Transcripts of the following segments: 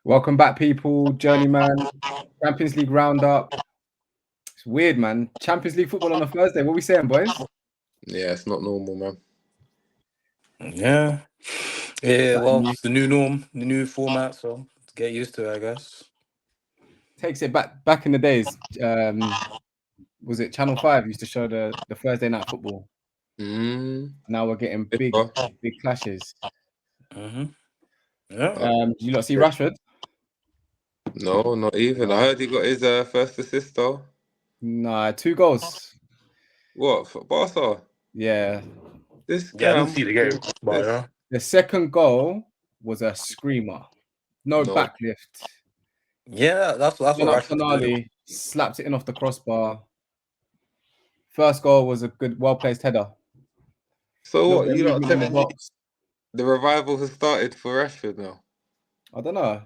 Welcome back, people. Journeyman, Champions League roundup. It's weird, man. Champions League football on a Thursday. What are we saying, boys? Yeah, it's not normal, man. Yeah. Well, it's the new norm, the new format, so get used to it, I guess. Takes it back in the days. Was it Channel 5 used to show the Thursday night football? Now we're getting big clashes. Yeah. Did you not see Rashford? No, not even. I heard he got his first assist though. Nah, 2 goals. What for Barca? Yeah. This I guy. didn't see the game, but yeah. The second goal was a screamer. No backlift. Yeah, that's what Rashford's doing. Slapped it in off the crossbar. First goal was a good, well-placed header. So what? You not telling me the revival has started for Rashford now? I don't know.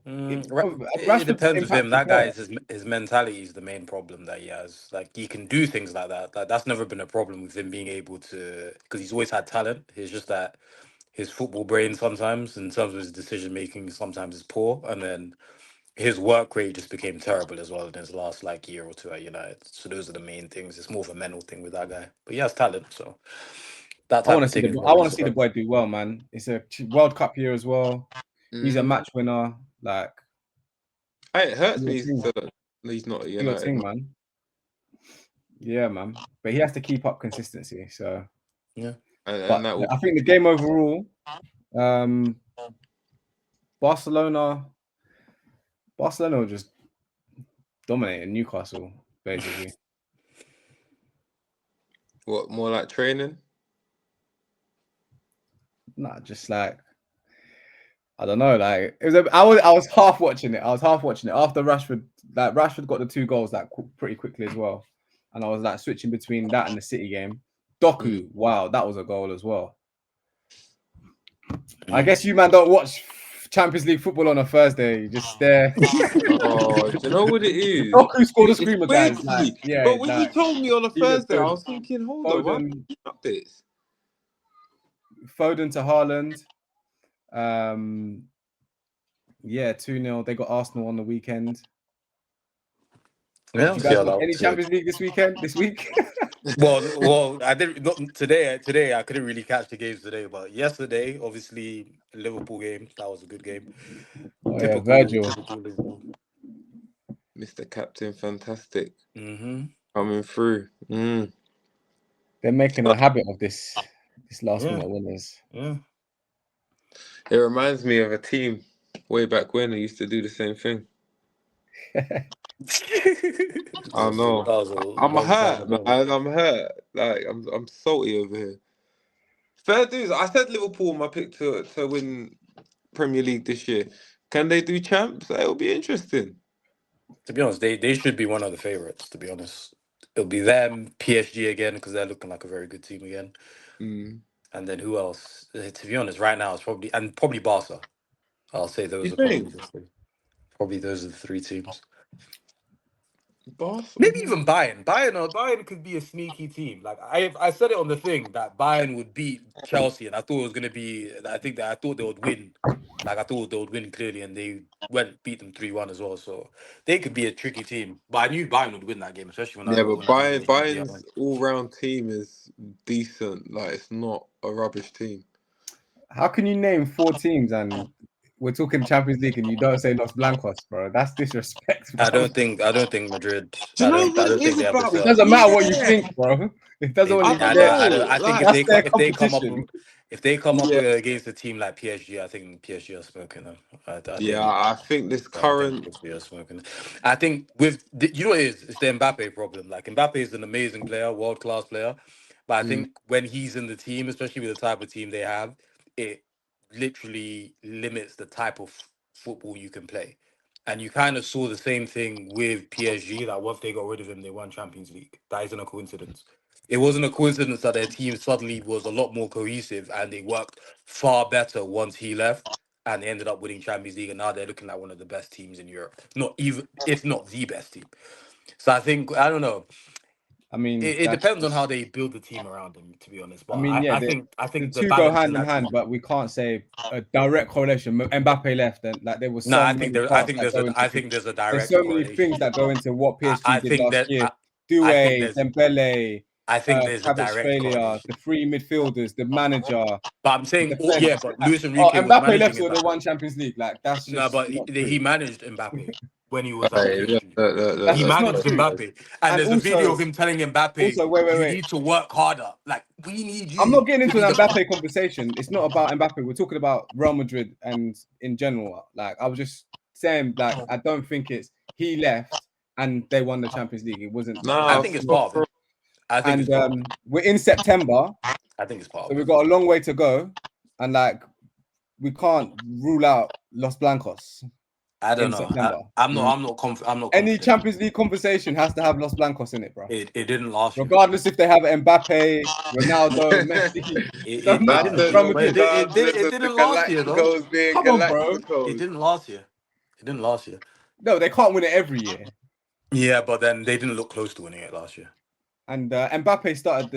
It depends with him. That guy is his mentality is the main problem that he has. Like he can do things like that. Like that's never been a problem with him being able to, because he's always had talent. It's just that his football brain sometimes, in terms of his decision making, sometimes is poor, and then his work rate just became terrible as well in his last year or two at United. So those are the main things. It's more of a mental thing with that guy, but he has talent. So that type of thing. I want to see the boy do well, man. It's a World Cup year as well. He's a match winner. Like, it hurts me. He's not United, man. Yeah, man. But he has to keep up consistency. So yeah. But I think the game overall, Barcelona were just dominating Newcastle, basically. What, more like training? Nah, just like, I don't know. Like it was. I was half watching it. After Rashford. Like Rashford got the 2 goals pretty quickly as well, and I was like switching between that and the City game. Doku, wow, that was a goal as well. I guess you man don't watch Champions League football on a Thursday. You just stare. Oh, do you know what it is? Doku scored a screamer, guys. Like, yeah, but when you told me on a Thursday, I was thinking, hold on, why up this? Foden to Haaland. Yeah, 2-0. They got Arsenal on the weekend. Yeah, you guys got any Champions League this week? well, I didn't. Not today. Today, I couldn't really catch the games today, but yesterday, obviously, Liverpool game. That was a good game. Typical Virgil, Mr. Captain, fantastic. Coming through. They're making a habit of this last minute winners. Yeah. It reminds me of a team way back when they used to do the same thing. I know. I'm hurt, man. I'm hurt. Like I'm salty over here. Fair dues. I said Liverpool my pick to win Premier League this year. Can they do champs? It'll be interesting. To be honest, they should be one of the favorites. To be honest, it'll be them, PSG again, because they're looking like a very good team again. And then who else? To be honest, right now it's probably Barca. I'll say those are probably those are the 3 teams. Barca. Maybe even Bayern. Bayern could be a sneaky team. Like I said it on the thing that Bayern would beat Chelsea, and I thought it was gonna be. I thought they would win. Like I thought they would win clearly, and they beat them 3-1 as well. So they could be a tricky team. But I knew Bayern would win that game, especially when but Bayern's all-round team is decent. Like it's not a rubbish team. How can you name 4 teams and we're talking Champions League and you don't say Los Blancos, bro? That's disrespect. Bro. I don't think Madrid. Do you know what it is about? It doesn't matter what you think, bro. It doesn't. I think if they come up against a team like PSG, I think PSG are smoking them. I think this current PSG are smoking them. I think you know what it is? It's the Mbappé problem. Like Mbappé is an amazing player, world class player, but I think when he's in the team, especially with the type of team they have, it literally limits the type of football you can play. And you kind of saw the same thing with PSG, that once they got rid of him, they won Champions League. That isn't a coincidence. It wasn't a coincidence that their team suddenly was a lot more cohesive and they worked far better once he left, and they ended up winning Champions League, and now they're looking like one of the best teams in Europe. Not even, if not the best team. So I think, I don't know. I mean, It that's depends on just, how they build the team around him, to be honest. But I mean, yeah, I the think the two go balance in hand in that hand, team. but we can't say a direct correlation. Mbappe left, and like there was No, so I many think parts that go I into. think there's a There's direct so many correlation. things that go into what I PSG did think last that year. I think Doué, there's Dembele, I think there's a direct Kvaratskhelia, correlation. the three midfielders, the manager, But I'm the saying, defense. yeah, but Luis Oh, Enrique was Mbappe managing left, so they Mbappe. won Champions League. Like that's No, just but not he true. managed Mbappe when he was at Hey, PSG. That's He just not managed true. Mbappe, and And there's a video also, of him telling Mbappe, wait, "You wait. need to work harder. Like we need I'm you not getting to into be an the." Mbappe conversation. It's not about Mbappe. We're talking about Real Madrid and in general. Like I was just saying, like I don't think it's he left and they won the Champions League. It wasn't. I nah, think it's part of it. I think it's And part of it. we're in September, I think it's part so of we've it. got a long way to go, and like we can't rule out Los Blancos I don't in know. September. I'm not confident. Any Champions League conversation has to have Los Blancos in it, bro. It didn't last year. Regardless if they have Mbappe, Ronaldo, Messi, It don't That's matter. didn't. Real the But Madrid. regardless it of the didn't last year though. Galacticos being Come on, bro. It Galacticos. didn't last year. It didn't last year. No, they can't win it every year. Yeah, but then they didn't look close to winning it last year. And Mbappe started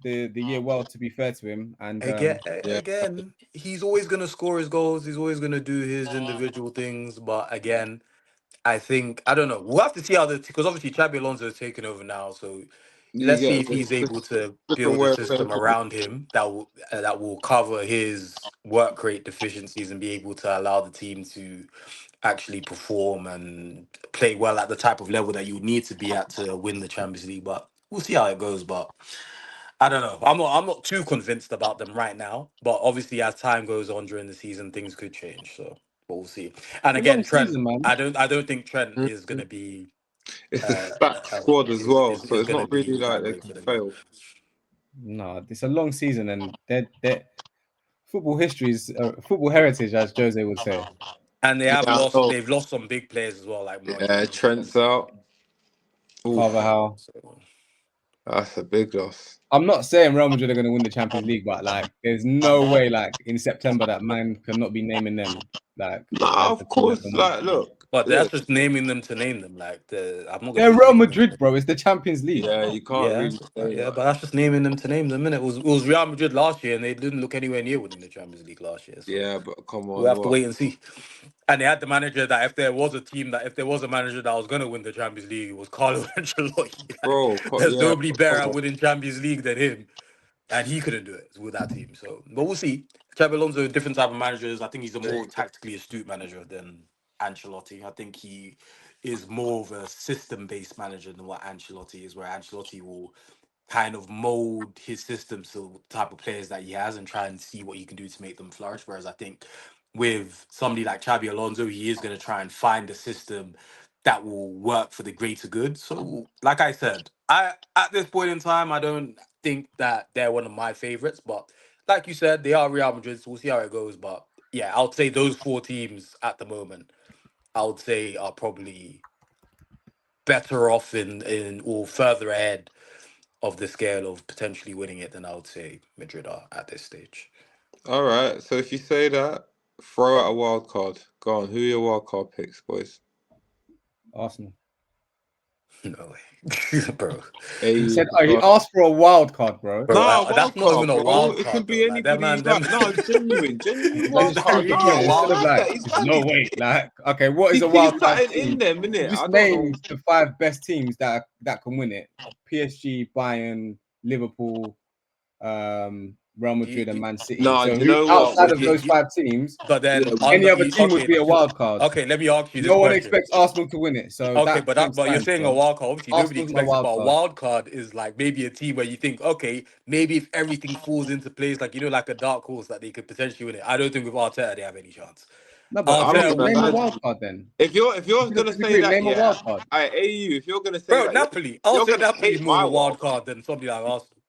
the year well, to be fair to him. And Yeah. Again, he's always gonna score his goals. He's always gonna do his individual things. But again, I think I don't know. We'll have to see how because obviously Xabi Alonso is taking over now. So You let's see get if he's able to different build a way of playing system football. around him that will cover his work rate deficiencies and be able to allow the team to actually perform and play well at the type of level that you need to be at to win the Champions League. But we'll see how it goes. But I don't know. I'm not too convinced about them right now. But obviously, as time goes on during the season, things could change. So, but we'll see. And it's a long again, Trent. season, man. I don't think Trent Mm. is going to be It's a stacked squad as well, so is it's going to not really be like that they great can for them. fail. No, it's a long season, and that football history is football heritage, as Jose would say. And they Yeah, have I lost. know. They've lost some big players as well, like Yeah, Modric. Trent's out. Oof, Carvajal. So, that's a big loss. I'm not saying Real Madrid are going to win the Champions League, but like, there's no way, like in September, that man cannot be naming them like Nah, as of the team that course. can win. Like, look, but that's just naming them to name them. Like I'm not going to They're be Real saying them. Madrid, bro. It's the Champions League. yeah, you can't Yeah, really say yeah, like. but that's just naming them to name them. And it was Real Madrid last year, and they didn't look anywhere near winning the Champions League last year. So Yeah, but come we'll on, have to what? wait and see. And they had the manager that if there was a manager that was going to win the Champions League, it was Carlo Ancelotti. Like, Bro, there's yeah, nobody but better come at on. winning Champions League than him, and he couldn't do it with that team. So, but we'll see. Xabi Alonso, a different type of managers. I think he's a more tactically astute manager than Ancelotti. I think he is more of a system-based manager than what Ancelotti is, where Ancelotti will kind of mold his system to the type of players that he has and try and see what he can do to make them flourish. Whereas I think with somebody like Xabi Alonso, he is going to try and find a system that will work for the greater good. So, like I said, I at this point in time, I don't think that they're one of my favorites, but like you said, they are Real Madrid, so we'll see how it goes. But yeah, I would say those four teams at the moment, I would say are probably better off in or further ahead of the scale of potentially winning it than I would say Madrid are at this stage. All right, so if you say that, throw out a wild card. Go on, who are your wild card picks, boys? Arsenal. No way, bro. He said, AU, "Oh, he asked for a wild card, bro." Bro, no, that's wild not card, even a bro. wild It can card though. be Like that anybody. man, them. Like, no, genuine It's wild just card. Really again, a No, instead wild of look card? like, at his there's no tally. way. Like, okay, what is He a wild keeps card something in team? them, innit? Just I don't know. name the 5 best teams that can win it: PSG, Bayern, Liverpool, Real Do you, Madrid, and do, Man City. Nah, So, do you who know what? outside When of you, those you, 5 teams, but yeah, then any under other you, team would be a wild card? okay. Let me ask you this No one question. expects Arsenal to win it, so Okay, that but point you're stands, saying a bro. wild card. Obviously, nobody Arsenal's my expects it. wild But a card. wild card is like maybe a team where you think, okay, maybe if everything falls into place, like like a dark horse that they could potentially win it. I don't think with Arteta they have any chance. No, but I'm not Arteta just gonna will name a lie. more, wild card then. If you're If you don't gonna say disagree, that, name a yeah, wild card. AU. If you're gonna say bro. that, Napoli. I'll you're say gonna Napoli is hate more of my a wild wild card card. than somebody like Arsenal.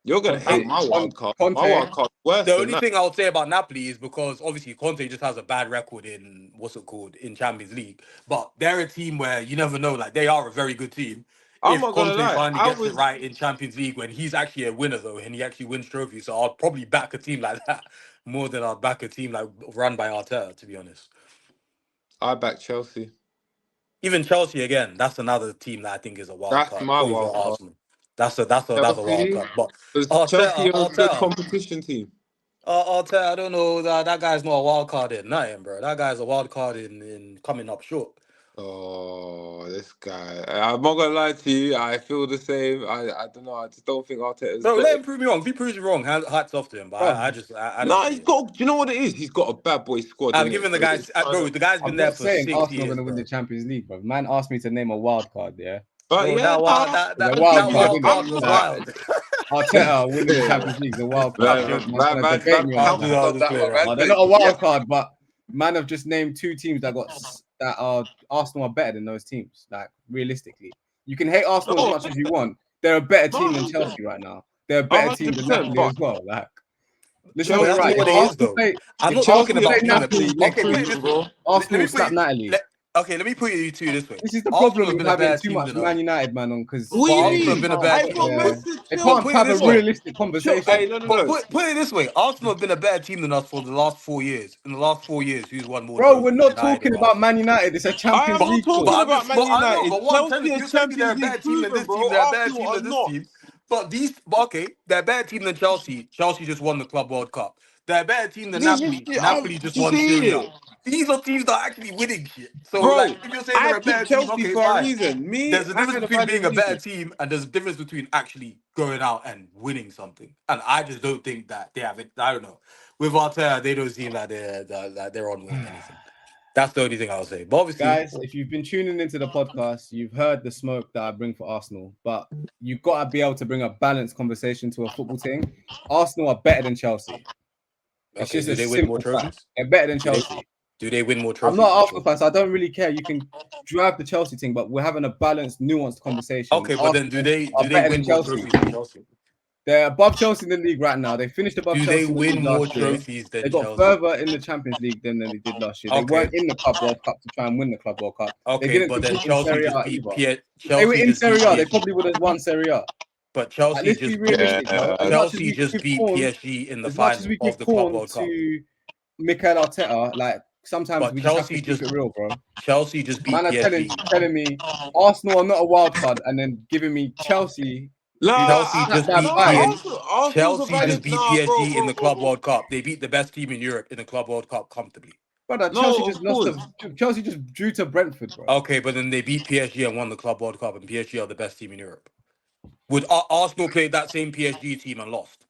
You're gonna hate Conte, my wild card. My Conte. wild card worse The than only that. thing I would say about Napoli is because obviously Conte just has a bad record in what's it called in Champions League, but they're a team where you never know. Like they are a very good team. I'm If not gonna Conte lie. finally I gets it was right in Champions League, when he's actually a winner though, and he actually wins trophies, so I'd probably back a team like that more than I'd back a team like run by Arteta. To be honest, I back Chelsea. even Chelsea again, that's another team that I think is a wild That's card my over wild card. Arsenal. That's a wild card. But Is Chelsea a good Arteta, competition team? I don't know. That guy's not a wild card in nothing, bro. That guy's a wild card in coming up short. Oh, this guy. I'm not gonna lie to you. I feel the same. I don't know. I just don't think Arteta's Bro, got let it. him prove me wrong. If he proves you wrong, hats off to him. But Bro, I don't Nah, see he's it. got. Do you know what it is? He's got a bad boy squad. I'm Innit? giving the So guy, he's trying bro. to- The guy's been I'm there not for saying 6 Arsenal are years, going to win bro. the Champions League, bro. Man asked me to name a wild card, yeah? But Bro, yeah, The I'll wild give that you card, that. wild isn't card it? was Like, wild. Arteta winning the Champions League is a wild card. I'm Bro. joking. Man's going to debate me on I'll that. just play around. No, they're not a wild card, but man have just named two teams that are Arsenal are better than those teams. Like realistically, you can hate Arsenal as much as you want. They're a better team than Chelsea right now. They're a better team than 100%. Napoli But as well. Like, listen, But get it that's Chelsea not right. what If it is, Arsenal though. play, I'm if not talking Arsenal play about being Napoli improved, next okay, put week, it this bro. way. Arsenal Let me will put slap you. Napoli. Let me put you two this way. This is the Arsenal problem have with been a having better too team much than us. Man United man on because But What do you Arsenal have mean? been a can't, better Hey, team. bro, yeah, most of they But can't put it have a this way. realistic Hey, conversation. no, no, But no. put it this way. Arsenal have been a better team than us for the last 4 years. In the last 4 years, who's won more Bro, we're trophies, not United talking or about Arsenal? Man United. It's a I Champions am not League But talking talk. I'm about just, Man but I know. United. But what I'm Chelsea telling is you're telling me they're Champions a better League team than proven, this team. bro. They're a better Arsenal team are than this not. team. But okay, they're a better team than Chelsea. Chelsea just won the Club World Cup. They're a better team than This is Napoli. Napoli do just you won see Serie A. it? These are teams that are actually winning shit. So, like, Bro, if you're saying I they're a better picked team, Chelsea okay, for a fine. reason. Me, There's a I difference had a between valid being a better reason. team and there's a difference between actually going out and winning something. And I just don't think that they have it. I don't know. With Arteta, they don't seem like they're on winning anything. That's the only thing I'll say. But obviously, Guys, if you've been tuning into the podcast, you've heard the smoke that I bring for Arsenal, but you've got to be able to bring a balanced conversation to a football team. Arsenal are better than Chelsea. It's okay, just do a they win more simple fact. trophies? They're better than Do they Chelsea. do they win more I'm trophies not than Arsenal Chelsea? fan, so I don't really care. You can drive the Chelsea thing, but we're having a balanced, nuanced conversation. Okay, but then do Arsenal they are do they better than win more Chelsea. trophies than Chelsea? They're above Chelsea in the league right now. They finished above Do they Chelsea in the win league more last year. trophies They than got Chelsea? further in the Champions League than they did last year. They Okay, weren't in the Club World Cup to try and win the Club World Cup. They okay, didn't but then compete in Chelsea Serie just A beat either. P- If they were Chelsea in just beat Serie A, they PSG. probably would have won Serie A. But Like, Chelsea let's be just realistic, bro. As much as Chelsea we just give beat corn, PSG in the as much as final we of give the Club corn World Cup. to Mikel Arteta, like sometimes But we just have to Chelsea keep just it real, bro. Chelsea just beat Man are PSG. telling me Arsenal are not a wild card, and then giving me Chelsea, who got Chelsea slapped just by beat Bayern. Arsenal's a Chelsea valid. just beat Nah, PSG in the Club bro. World Cup. They beat the best team in Europe in the Club World Cup comfortably. Brother, Chelsea No, just of lost course. to Chelsea just drew to Brentford, bro. Okay, but then they beat PSG and won the Club World Cup, and PSG are the best team in Europe. Would Arsenal played that same PSG team and lost?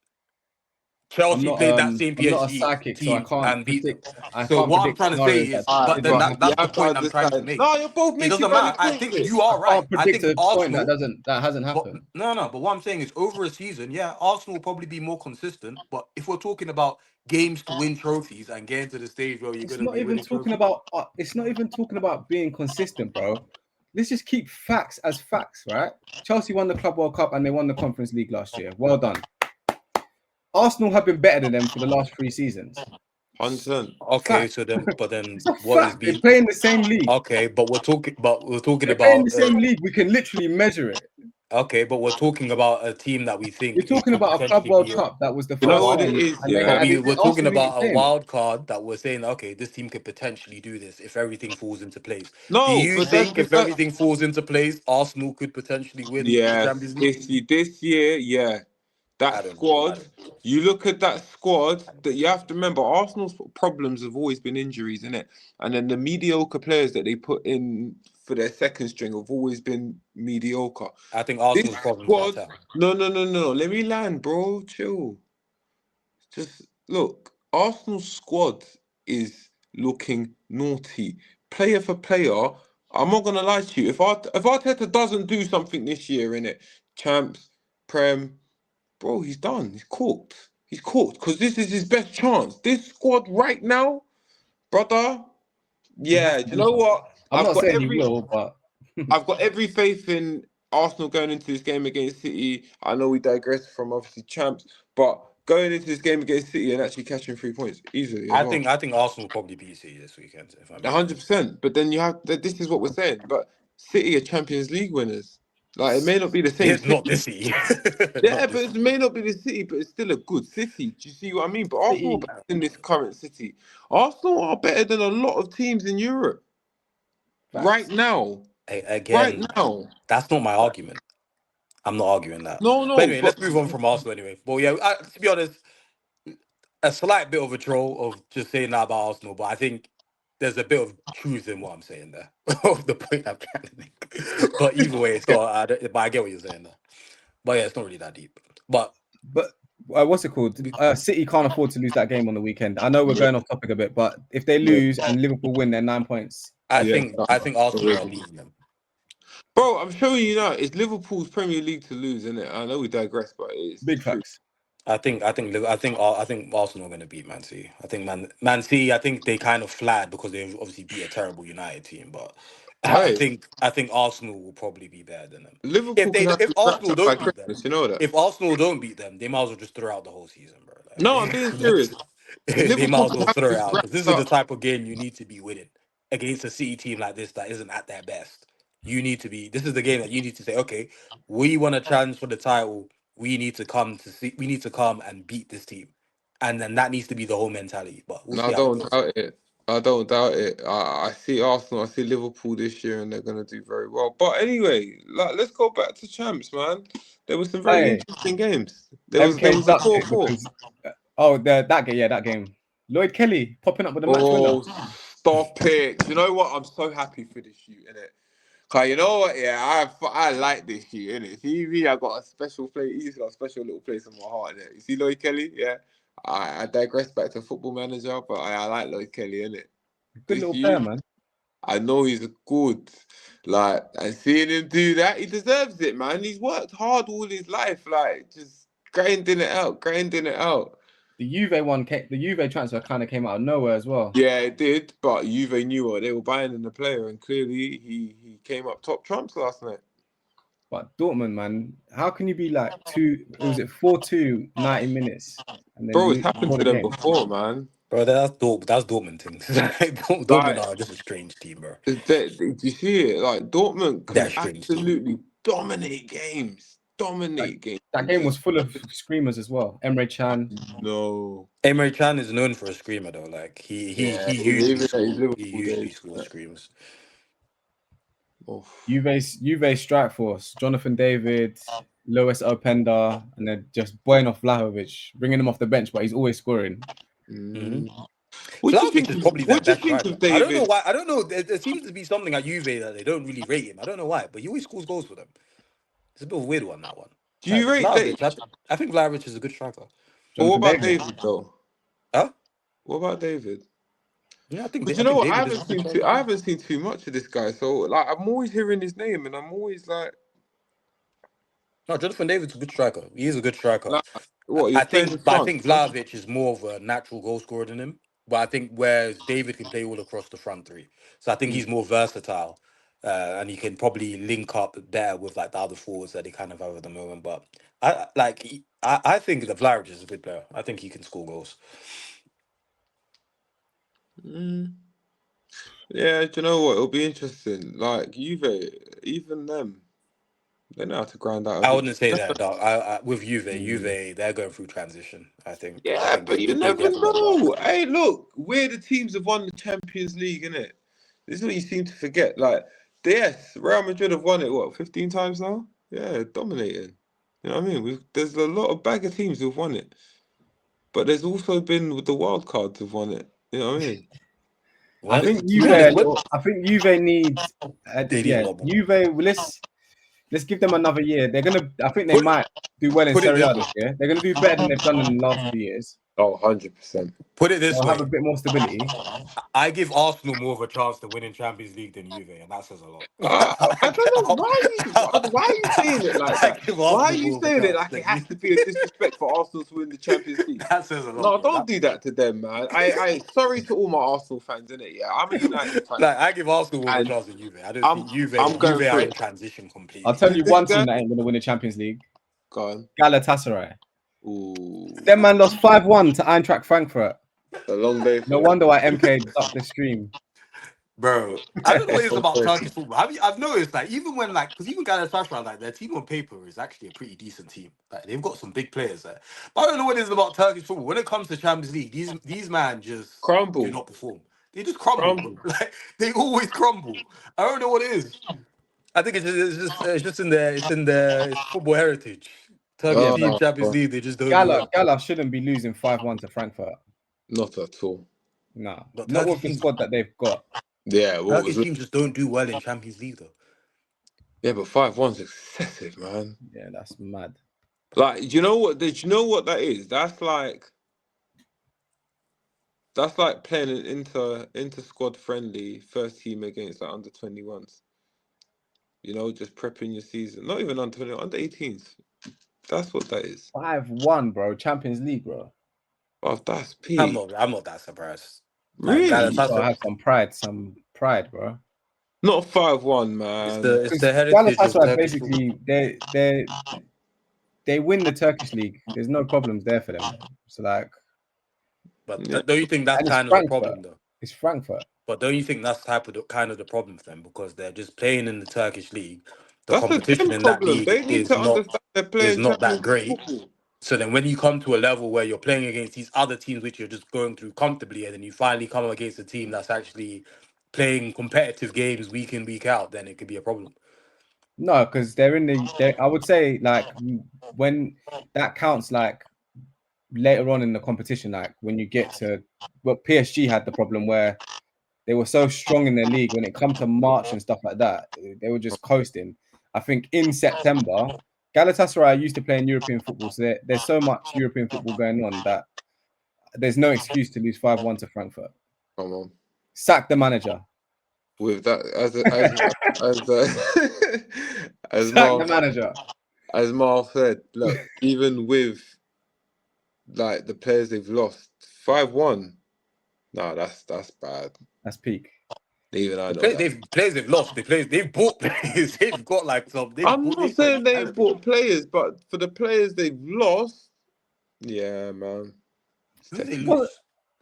Chelsea played that same I'm not a PSG psychic, so team and beat them. I So can't what I'm predict trying to say scenarios that is, Alright, but then didn't but you that's happen. the have to point I'm trying to understand. make. No, you're both It making doesn't valid matter. I points think here. you I are right. can't I predict think a point Arsenal. that hasn't But happened. no. But what I'm saying is, over a season, yeah, Arsenal will probably be more consistent. But if we're talking about games to win trophies and getting to the stage where you're going It's to not be even winning talking trophies, about. It's not even talking about being consistent, bro. Let's just keep facts as facts, right? Chelsea won the Club World Cup and they won the Conference League last year. Well done. Arsenal have been better than them for the last 3 seasons. 100%. okay. Fact. So then, but then, It's a what is fact. They being play in the same league. okay? But we're talking They play in the about same league. We can literally measure it. okay, but we're talking about a team that we think You're it talking could about a Club potentially World be. Cup that was the You know first what it time, is, and yeah? But and we're talking Arsenal didn't about a play in it. wild card that we're saying, okay, this team could potentially do this if everything falls into place. Do No, you but that's think the if fact. everything falls into place, Arsenal could potentially win the Yes, Champions League? this year, yeah. I That don't know. squad, you look at that squad, that you have to remember Arsenal's problems have always been injuries, innit? And then the mediocre players that they put in for their second string have always been mediocre. I think This Arsenal's problem is our squad, talent. no. Let me land, bro. Chill. Just look, Arsenal's squad is looking naughty. Player for player, I'm not gonna lie to you. If Arteta doesn't do something this year in it, champs, prem, bro, he's done. He's cooked. He's cooked because this is his best chance. This squad right now, brother. Yeah, you know what? I'm not saying he will, but I've got every faith in Arsenal going into this game against City. I know we digress from obviously champs, but going into this game against City and actually catching 3 points easily as well. I think Arsenal will probably beat City this weekend, if I'm being honest. 100%. But then you have this is what we're saying. But City are Champions League winners. Like it may not be the same It's not City. this City. Yeah, Not but this it City. may not be the City, but it's still a good City. Do you see what I mean? But Arsenal are City, better than this current City. Arsenal are better than a lot of teams in Europe right facts. now. Right Again, now. that's not my argument. I'm not arguing that. No, But anyway, but let's move on from Arsenal anyway. But yeah, to be honest, a slight bit of a troll of just saying that about Arsenal, but I think there's a bit of truth in what I'm saying there. Of the point I'm trying to make. But either way, it's not. But I get what you're saying there. But yeah, it's not really that deep. But what's it called? City can't afford to lose that game on the weekend. I know we're going off topic a bit, but if they lose and Liverpool win, they're 9 points. I think Arsenal are leading them. Bro, I'm showing you now. It's Liverpool's Premier League to lose, isn't it? I know we digress, but it's Big true. facts. I think Arsenal are going to beat Man City. I think Man City. I think they kind of flattered because they obviously beat a terrible United team, but I think Arsenal will probably be better than them. Liverpool If Arsenal by don't beat them, Christmas, you know that. if Arsenal don't beat them, they might as well just throw out the whole season, bro. Like, No, I'm being serious. they might as well have throw to it out because this is scratch the type of game you need to be winning against a City team like this that isn't at their best. You need to be. This is the game that you need to say, okay, we want a chance for the title. We need to come and beat this team, and then that needs to be the whole mentality. But we'll see I how it don't goes. doubt it. I don't doubt it. I see Arsenal, I see Liverpool this year, and they're going to do very well. But anyway, let's go back to champs, man. There were some very interesting games. There was a ducked it 4-4. because that game. Lloyd Kelly popping up with a match winner. Stop it! You know what? I'm so happy for this shoot, innit? Cause you know what? Yeah, I like this shoot, innit? See me, I got a special place. He's got a special little place in my heart. Innit? You see Lloyd Kelly? Yeah. I digress back to Football Manager, but I like Lloyd Kelly, innit? Good little player, man. I know he's good. Like, and seeing him do that, he deserves it, man. He's worked hard all his life, like, just grinding it out. The Juve transfer kind of came out of nowhere as well. Yeah, it did, but Juve knew what they were buying in the player, and clearly he came up top trumps last night. But Dortmund, man, how can you be like 4-2, 90 minutes? And then Bro, it's happened to them before, man. Bro, that's Dortmund things. Dortmund are just a strange team, bro. Do you see it? Like, Dortmund can absolutely dominate games. That game was full of screamers as well. Emre Can. No. Emre Can is known for a screamer though. Like he usually scores screams. Juve strike force. Jonathan David, Lois Openda, and then just Bueno Vlahovic, bringing him off the bench, but he's always scoring. Vlahovic is probably their best striker. I don't know why. I don't know. There seems to be something at Juve that they don't really rate him. I don't know why, but he always scores goals for them. It's a bit of a weird one, that one. Do you rate Vlahovic? I think Vlahovic is a good striker. What about David though? Huh? What about David? Yeah, I think. But you know what? I haven't seen too much of this guy. So like, I'm always hearing his name, and I'm always like, no, Jonathan David's a good striker. He is a good striker. Like, I think Vlahovic is more of a natural goal scorer than him. But I think whereas David can play all across the front three, so I think he's more versatile, and he can probably link up better with like the other forwards that they kind of have at the moment. But I think that Vlahovic is a good player. I think he can score goals. Yeah, do you know what? It'll be interesting. Like Juve, even them, they know how to grind out. I wouldn't say that, dog. With Juve, they're going through transition. I think. Yeah, but you never know. Hey, look, we're the teams have won the Champions League, innit? This is what you seem to forget. Like, yes, Real Madrid have won it 15 times now? Yeah, dominating. You know what I mean? There's a lot of bag of teams who've won it, but there's also been with the wild cards who've won it. You know what I mean? I think Juve needs. Juve. Let's give them another year. I think they might do well in Serie A this year. They're gonna do better than they've done in the last few years. Oh, 100%. Put it this way: have a bit more stability. I give Arsenal more of a chance to win in Champions League than Juve, and that says a lot. I don't know why are you saying it like that? Why are you saying it like it has to be a disrespect for Arsenal to win the Champions League? That says a lot. No, don't do that to them, man. I sorry to all my Arsenal fans, innit? Yeah, I'm a United fan. Like, I give Arsenal more of a chance than Juve. I don't think Juve are in transition completely. I'll tell you one team that ain't gonna win the Champions League. Go on. Galatasaray. Ooh. Them man lost 5-1 to Eintracht Frankfurt. A long day. No wonder why MK ducked the stream. Bro, I don't know what it is about Turkish football. I've noticed that even when because even Galatasaray, like their team on paper is actually a pretty decent team. Like they've got some big players there. But I don't know what it is about Turkish football. When it comes to Champions League, these man just crumble. Do not perform. They just crumble. Like they always crumble. I don't know what it is. I think it's just in there. It's football heritage. Turkish team Champions League, they just don't do well. Gala shouldn't be losing 5-1 to Frankfurt. Not at all. No, But not with the squad that they've got. Yeah, Turkish teams just don't do well in Champions League though. Yeah, but 5-1's excessive, man. Yeah, that's mad. Like, do you know what? Do you know what that is? That's like playing an inter squad friendly first team against like under 21s. You know, just prepping your season. Not even under 20, under 18s. That's what that is. 5-1, bro. Champions League, bro. Oh, that's peak. I'm not that surprised. Really? Like, You gotta have some pride, bro. Not 5-1, man. It's the heritage of Galatasaray Turkish basically they win the Turkish league. There's no problems there for them. So like, but don't you think that's kind of the problem though? It's Frankfurt. But don't you think that's kind of the problem for them because they're just playing in the Turkish league. The That's competition in that league they need to understand they're playing not that Champions great. football. So then when you come to a level where you're playing against these other teams which you're just going through comfortably, and then you finally come against a team that's actually playing competitive games week in, week out, then it could be a problem. No, because they're in the. I would say like when that counts, like later on in the competition, like when you get to PSG had the problem where they were so strong in their league when it come to March and stuff like that, they were just coasting. I think in September, Galatasaray used to play in European football, so there's so much European football going on that there's no excuse to lose 5-1 to Frankfurt. Come on, sack the manager. With that, as sack the manager. As Marl said, look, even with like the players they've lost, 5-1. No, that's bad. That's peak. Even I know players they've lost. They've bought players. They've got like some. I'm not saying they've bought players, but for the players they've lost, yeah, man. Who did they lose?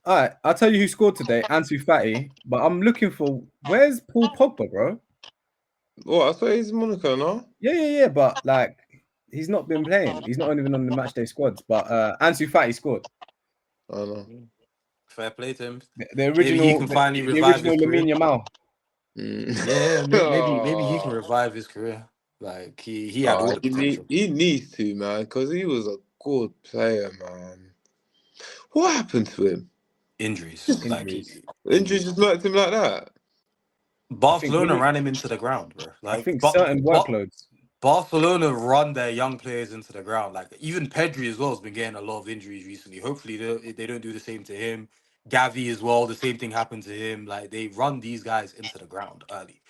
All right, I'll tell you who scored today, Ansu Fati. But I'm looking for where's Paul Pogba, bro? Well, I thought he's Monaco, no? Yeah. But like, he's not been playing. He's not even on the matchday squads. But Ansu Fati scored. I know. Fair play to him. The original, maybe he can finally revive his career. Lamine Yamal. Yeah, maybe he can revive his career. Like he had all the potential. He needs to, man, because he was a good player, man. What happened to him? Injuries. Injuries just knocked him like that. Barcelona ran him into the ground, bro. Like, I think certain workloads. Barcelona run their young players into the ground. Like even Pedri as well has been getting a lot of injuries recently. Hopefully they don't do the same to him. Gavi as well, the same thing happened to him. Like they run these guys into the ground early.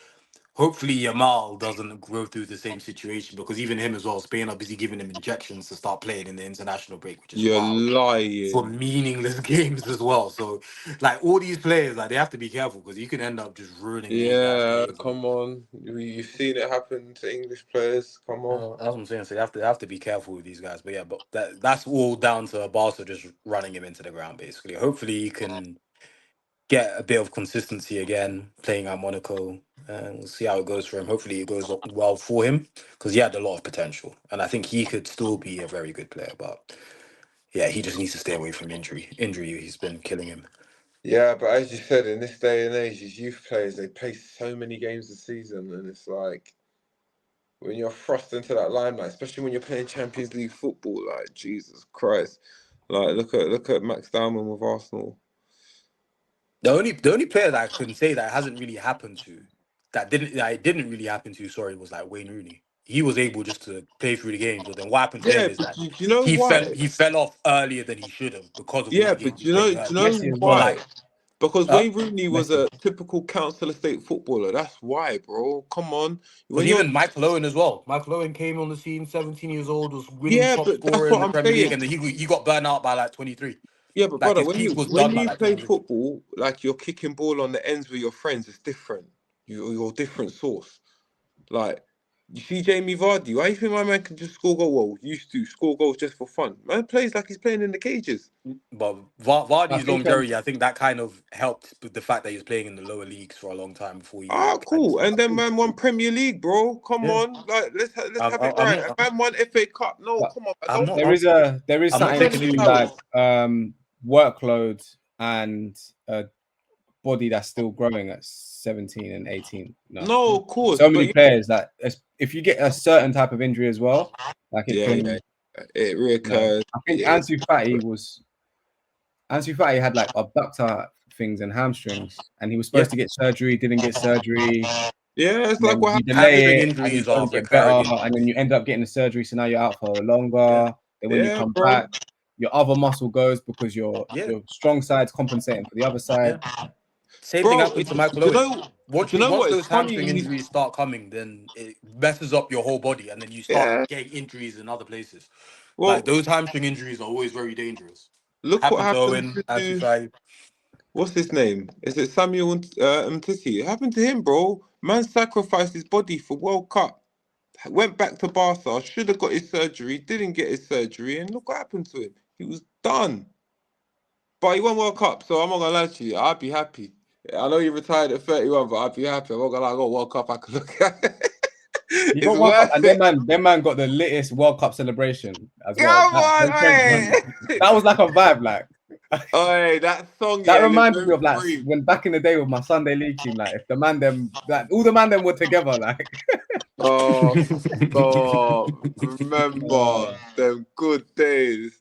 Hopefully Yamal doesn't go through the same situation because even him as well, Spain are busy giving him injections to start playing in the international break, which is lying. For meaningless games as well. So like all these players, like they have to be careful because you can end up just ruining these guys' games. Come on. You've seen it happen to English players. Come on. That's what I'm saying. So they have to be careful with these guys. But yeah, but that's all down to Barca just running him into the ground, basically. Hopefully he can get a bit of consistency again, playing at Monaco, and we'll see how it goes for him. Hopefully it goes well for him because he had a lot of potential, and I think he could still be a very good player. But yeah, he just needs to stay away from injury. He's been killing him. Yeah, but as you said, in this day and age, these youth players, they play so many games a season, and it's like when you're thrust into that limelight, especially when you're playing Champions League football, like Jesus Christ, like look at Max Diamond with Arsenal. The only player that I can say that hasn't really happened to, that it didn't really happen to, was like Wayne Rooney. He was able just to play through the games, but then what happened to him is that you know he fell off earlier than he should have because of all the games. But do you know why? Because Wayne Rooney was a typical council estate footballer. That's why, bro. Come on. Even Michael Owen as well. Michael Owen came on the scene, 17 years old, was winning top scorer in the Premier League, and then he got burnt out by like 23. Yeah, but brother, when you play football, like you're kicking ball on the ends with your friends, it's different. You're a different source. Like, you see Jamie Vardy, why do you think my man can just score goals? Well, used to score goals just for fun. Man plays like he's playing in the cages. But Vardy's longevity, I think that kind of helped with the fact that he was playing in the lower leagues for a long time before he. Cool. And then man won Premier League, bro. Come on, like let's have it right. Man won FA Cup. No, come on. There is something to do like workload and body that's still growing at 17 and 18. No, of course. So many players that if you get a certain type of injury as well, like it can. It reoccurs. I think Ansu Fati had like abductor things and hamstrings, and he was supposed to get surgery, didn't get surgery. Yeah, it's like what you happened. delay it, injuries and are get better, recurring, and then you end up getting the surgery, so now you're out for longer. Then when you come back, your other muscle goes because your strong side's compensating for the other side. Same thing happened to Michael Owen. Once what? those hamstring injuries start coming, then it messes up your whole body, and then you start getting injuries in other places. Well, like those hamstring injuries are always very dangerous. Look what happened to Owen. What's his name? Is it Samuel Umtiti? It happened to him, bro. Man sacrificed his body for World Cup. Went back to Barca. Should have got his surgery. Didn't get his surgery, and look what happened to him. He was done. But he won World Cup, so I'm not gonna lie to you. I'd be happy. I know he retired at 31, but I'd be happy. I'm not gonna lie, I got World Cup I could look at. You got World Cup, and them man got the latest World Cup celebration as well. That was like a vibe, like. Oi, that song. That reminded me of like when back in the day with my Sunday league team, like if the man them, like all the man them were together, like. Oh, remember them good days.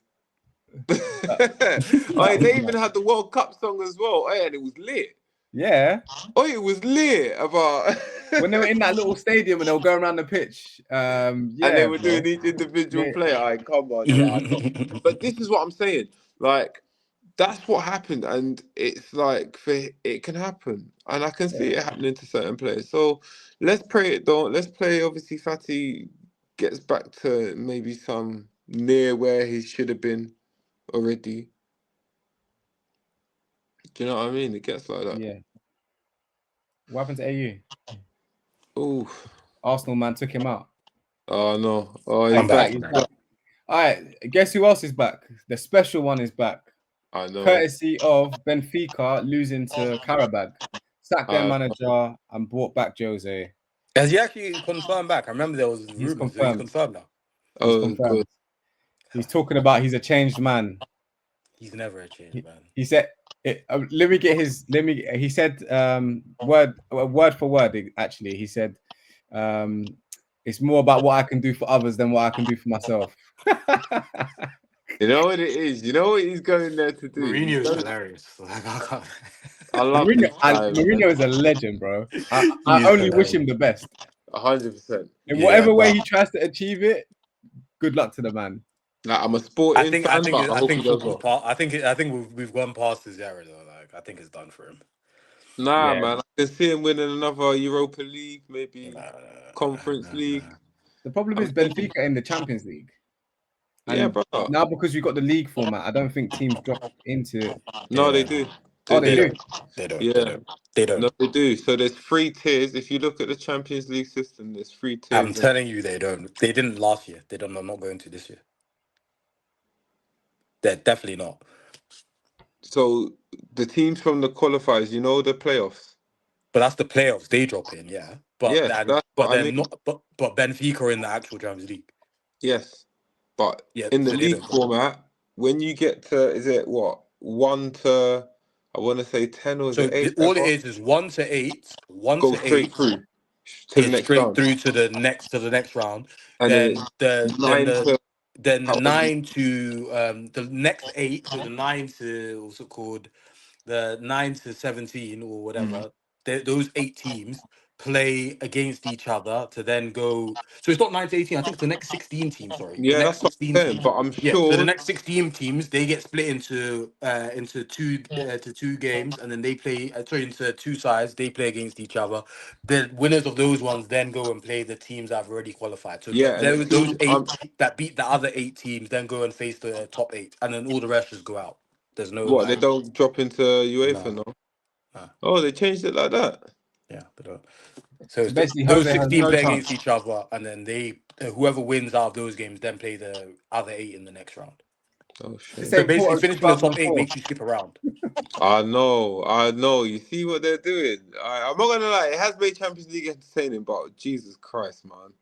They even had the World Cup song as well, and it was lit. Yeah. It was lit about when they were in that little stadium and they were going around the pitch. And they were doing each individual player. Come on, but this is what I'm saying. Like, that's what happened, and it's like it can happen, and I can see it happening to certain players. So let's pray it don't. Let's play. Obviously, Fati gets back to maybe some near where he should have been already. Do you know what I mean? It gets like that. Yeah. What happened to AU? Oh, Arsenal man took him out. Oh no! Oh, he's back. All right. Guess who else is back? The special one is back. I know. Courtesy of Benfica losing to Karabag. Sacked their manager and brought back Jose. Has he actually confirmed back? I remember there was rumors. He's confirmed now. He's confirmed. Good. He's talking about he's a changed man. He's never a changed man. He said, let me get his. He said, word for word. Actually, he said, it's more about what I can do for others than what I can do for myself. You know what it is? You know what he's going there to do? Mourinho's hilarious. I love Mourinho is a legend, bro. I only wish him the best. 100%. In whatever way he tries to achieve it, good luck to the man. Like, I'm a sporting fan, I think we've gone past his era though. Like, I think it's done for him. Man. I can see him winning another Europa League, maybe Conference League. The problem is Benfica in the Champions League. And brother. Now because we've got the league format, I don't think teams drop into it. No, they do. They do. They don't. Yeah. They don't. No, they do. So there's 3 tiers. If you look at the Champions League system, there's 3 tiers. I'm telling you, they don't. They didn't last year. They don't. I'm not going to this year. They're definitely not. So the teams from the qualifiers, you know, the playoffs. But that's the playoffs. They drop in, yeah. But Benfica are in the actual Champions League. Yes, but in the league format, when you get to, is it what 1 to, I want to say 10 or is it 8? All it is 1 to 8. 1 go to straight 8 through to the next round. Through to the next round. And then the 9 to the next 8. So the 9 to what's it called? The 9 to 17 or whatever. Those 8 teams play against each other to then go. So it's not 9 to 18. I think it's the next 16 teams. Sorry. Yeah, that's what I'm saying. But I'm sure. So the next 16 teams they get split into 2 games, and then they play. Into 2 sides. They play against each other. The winners of those ones then go and play the teams that have already qualified. So those 8 that beat the other 8 teams then go and face the top 8, and then all the rest just go out. There's no. They don't drop into UEFA, no? Oh, they changed it like that. Yeah, they don't. So basically, those 16 play against each other, and then whoever wins out of those games then play the other 8 in the next round. Oh shit! So basically, finishing the top 8 makes you skip a round. I know. You see what they're doing. I'm not gonna lie, it has made Champions League entertaining, but Jesus Christ, man.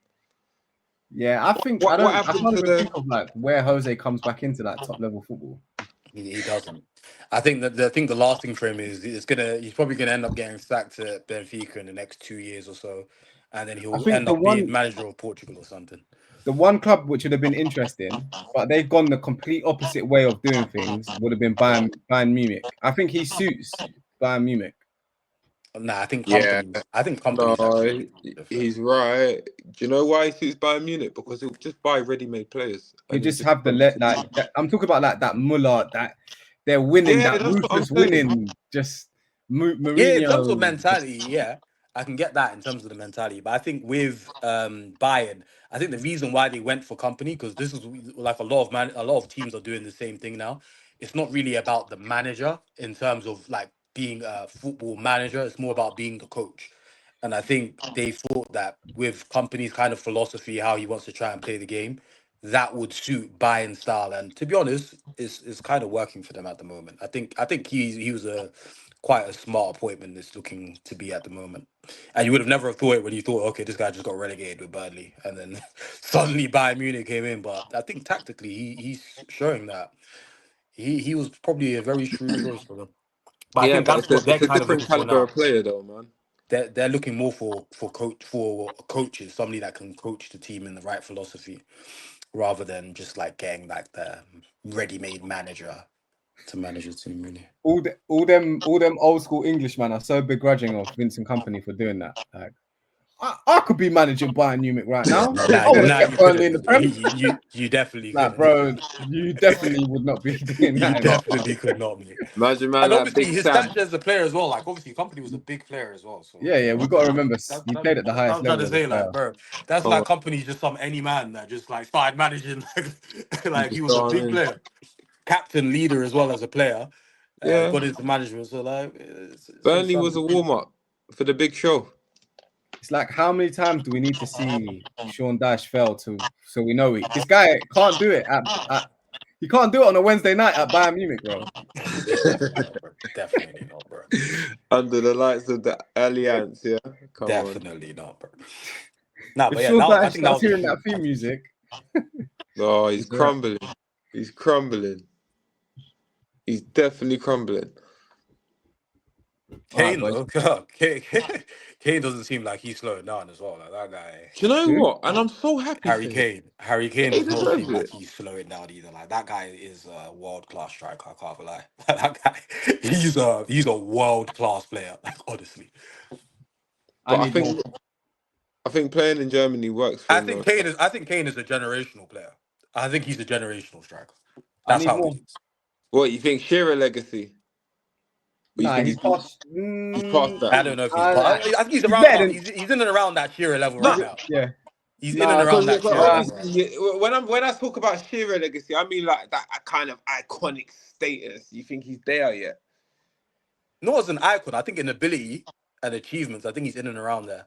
Yeah, I think I can't even think of like where Jose comes back into that top level football. He doesn't. I think that the last thing for him is he's probably gonna end up getting sacked at Benfica in the next 2 years or so, and then I he'll think end up being manager of Portugal or something. the one club which would have been interesting, but they've gone the complete opposite way of doing things, would have been Bayern Munich. I think he suits Bayern Munich. Nah, I think companies. I think companies. No, he's right. Do you know why he suits Bayern Munich? Because he'll just buy ready-made players. You just have the I'm talking about like that Muller, that they're winning, Yeah, that that's what I'm ruthless saying. winning. Just Mourinho. Yeah, in terms of mentality, yeah, I can get that in terms of the mentality. But I think with Bayern, I think the reason why they went for company, because this is like a lot of teams are doing the same thing now. It's not really about the manager in terms of like being a football manager. It's more about being the coach. And I think they thought that with company's kind of philosophy, how he wants to try and play the game, that would suit Bayern style. And to be honest, it's kind of working for them at the moment. I think he was quite a smart appointment it's looking to be at the moment. And you would have never thought it when you thought, okay, this guy just got relegated with Burnley, and then suddenly Bayern Munich came in. But I think tactically, he's showing that he was probably a very shrewd choice for them. But I Yeah, think but that's what they're it's a kind of different looking for caliber now. of player, though, man. They're looking more for coaches, somebody that can coach the team in the right philosophy, rather than just like getting like the ready-made manager to manage the team. Really, all them old school Englishmen are so begrudging of Vincent Company for doing that. Like, I could be managing Bayern Munich right now. I would have kept you Burnley in the couldn't. Prem. You definitely Like, couldn't. bro, you definitely would not be doing You that. definitely could not, mate. Imagine, man, And like obviously Big his Sam. stature as a player as well. Like obviously, Company was a big player as well. So Yeah, we got to remember that's, he that's, played at the that's what highest I'm trying level to as a say. player. Like, bro, that's like Company's just some any man that just like started managing. Like he was a big player, captain, leader as well as a player. Yeah, Got into management. So like, it's Burnley was a understandable. warm-up for the big show. It's like, how many times do we need to see Sean Dyche fail so we know this guy can't do it he can't do it on a Wednesday night at Bayern Munich, bro. Definitely not, bro. Under the lights of the Alliance, yeah. Come Definitely not, bro. Nah, If but yeah, Sean I Dyche think that starts was a hearing shoot. that theme music, on. Oh, he's crumbling. He's crumbling. He's definitely crumbling. Kane, though, Kane doesn't seem like he's slowing down as well. Like that guy. Do you know what? And I'm so happy for him. Harry Kane He does not deserves seem like it. he's slowing down either. Like that guy is a world class striker. I can't lie. That guy, he's a world class player. Like honestly, But I think playing in Germany works for him though. I think Kane is a generational player. I think he's a generational striker. I That's need how more. he is. What you think? Shearer legacy? Or you Nah, think he's past. he's past that? I don't know if he's. I think he's around better about. than. He's in and around that Shearer level No, right now. Yeah. He's in and Nah, around because that Shearer level right now. obviously when I talk about Shearer legacy, I mean like that kind of iconic status. You think he's there yet? Not as an icon. I think in ability and achievements, I think he's in and around there.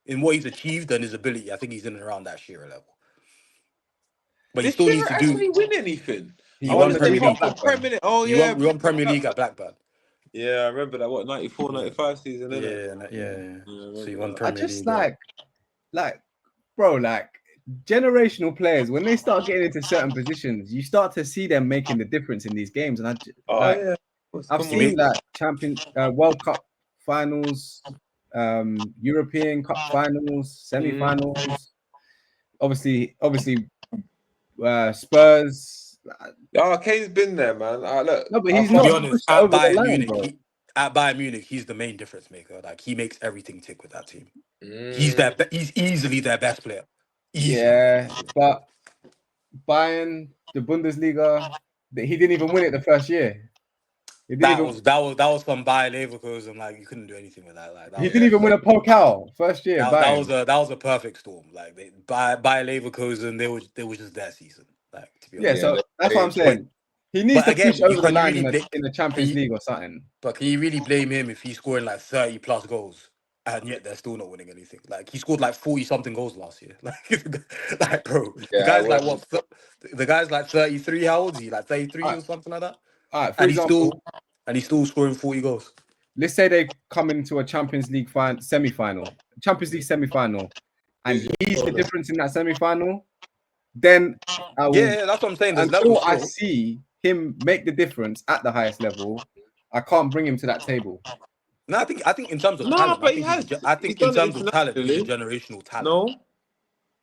In what he's achieved and his ability, I think he's in and around that Shearer level. But he Did still needs Shearer to do. actually win anything? He I won want to say Premier League. Premier League. Oh He yeah, won Premier League at Blackburn. yeah, I remember that. What 94, 95 season, isn't it? Yeah. So he won I Premier just League. bro, like generational players, when they start getting into certain positions, you start to see them making the difference in these games. And I've seen that World Cup finals, European Cup finals, semi-finals. Obviously, Spurs. Oh, Kane's been there, man. Look, No, but he's To not be honest, pushed over the line, bro. at Bayern Munich, he's the main difference maker. Like he makes everything tick with that team. He's easily their best player. Easily. Yeah, but Bayern, the Bundesliga, he didn't even win it the first year. That was from Bayer Leverkusen. Like you couldn't do anything with that. Like He didn't even win a Pokal first year. that was a perfect storm. Like Bayer Leverkusen, they was just their season. Like to be honest. So that's what I'm saying. He needs to push over the line in the Champions League or something. But can you really blame him if he's scoring like 30 plus goals and yet they're still not winning anything? Like he scored like 40 something goals last year. Like bro, the guy's like what? The guy's like 33. How old is he? Like 33 or something like that. All right, for example, he's still scoring 40 goals. Let's say they come into a Champions League semi-final, and he's the difference in that semi-final. Then that's what I'm saying. There's until levels I still. see him make the difference at the highest level, I can't bring him to that table. No, I think in terms of No, talent, but he has. I He's think in done it terms of talent, he's a internationally. generational talent. No.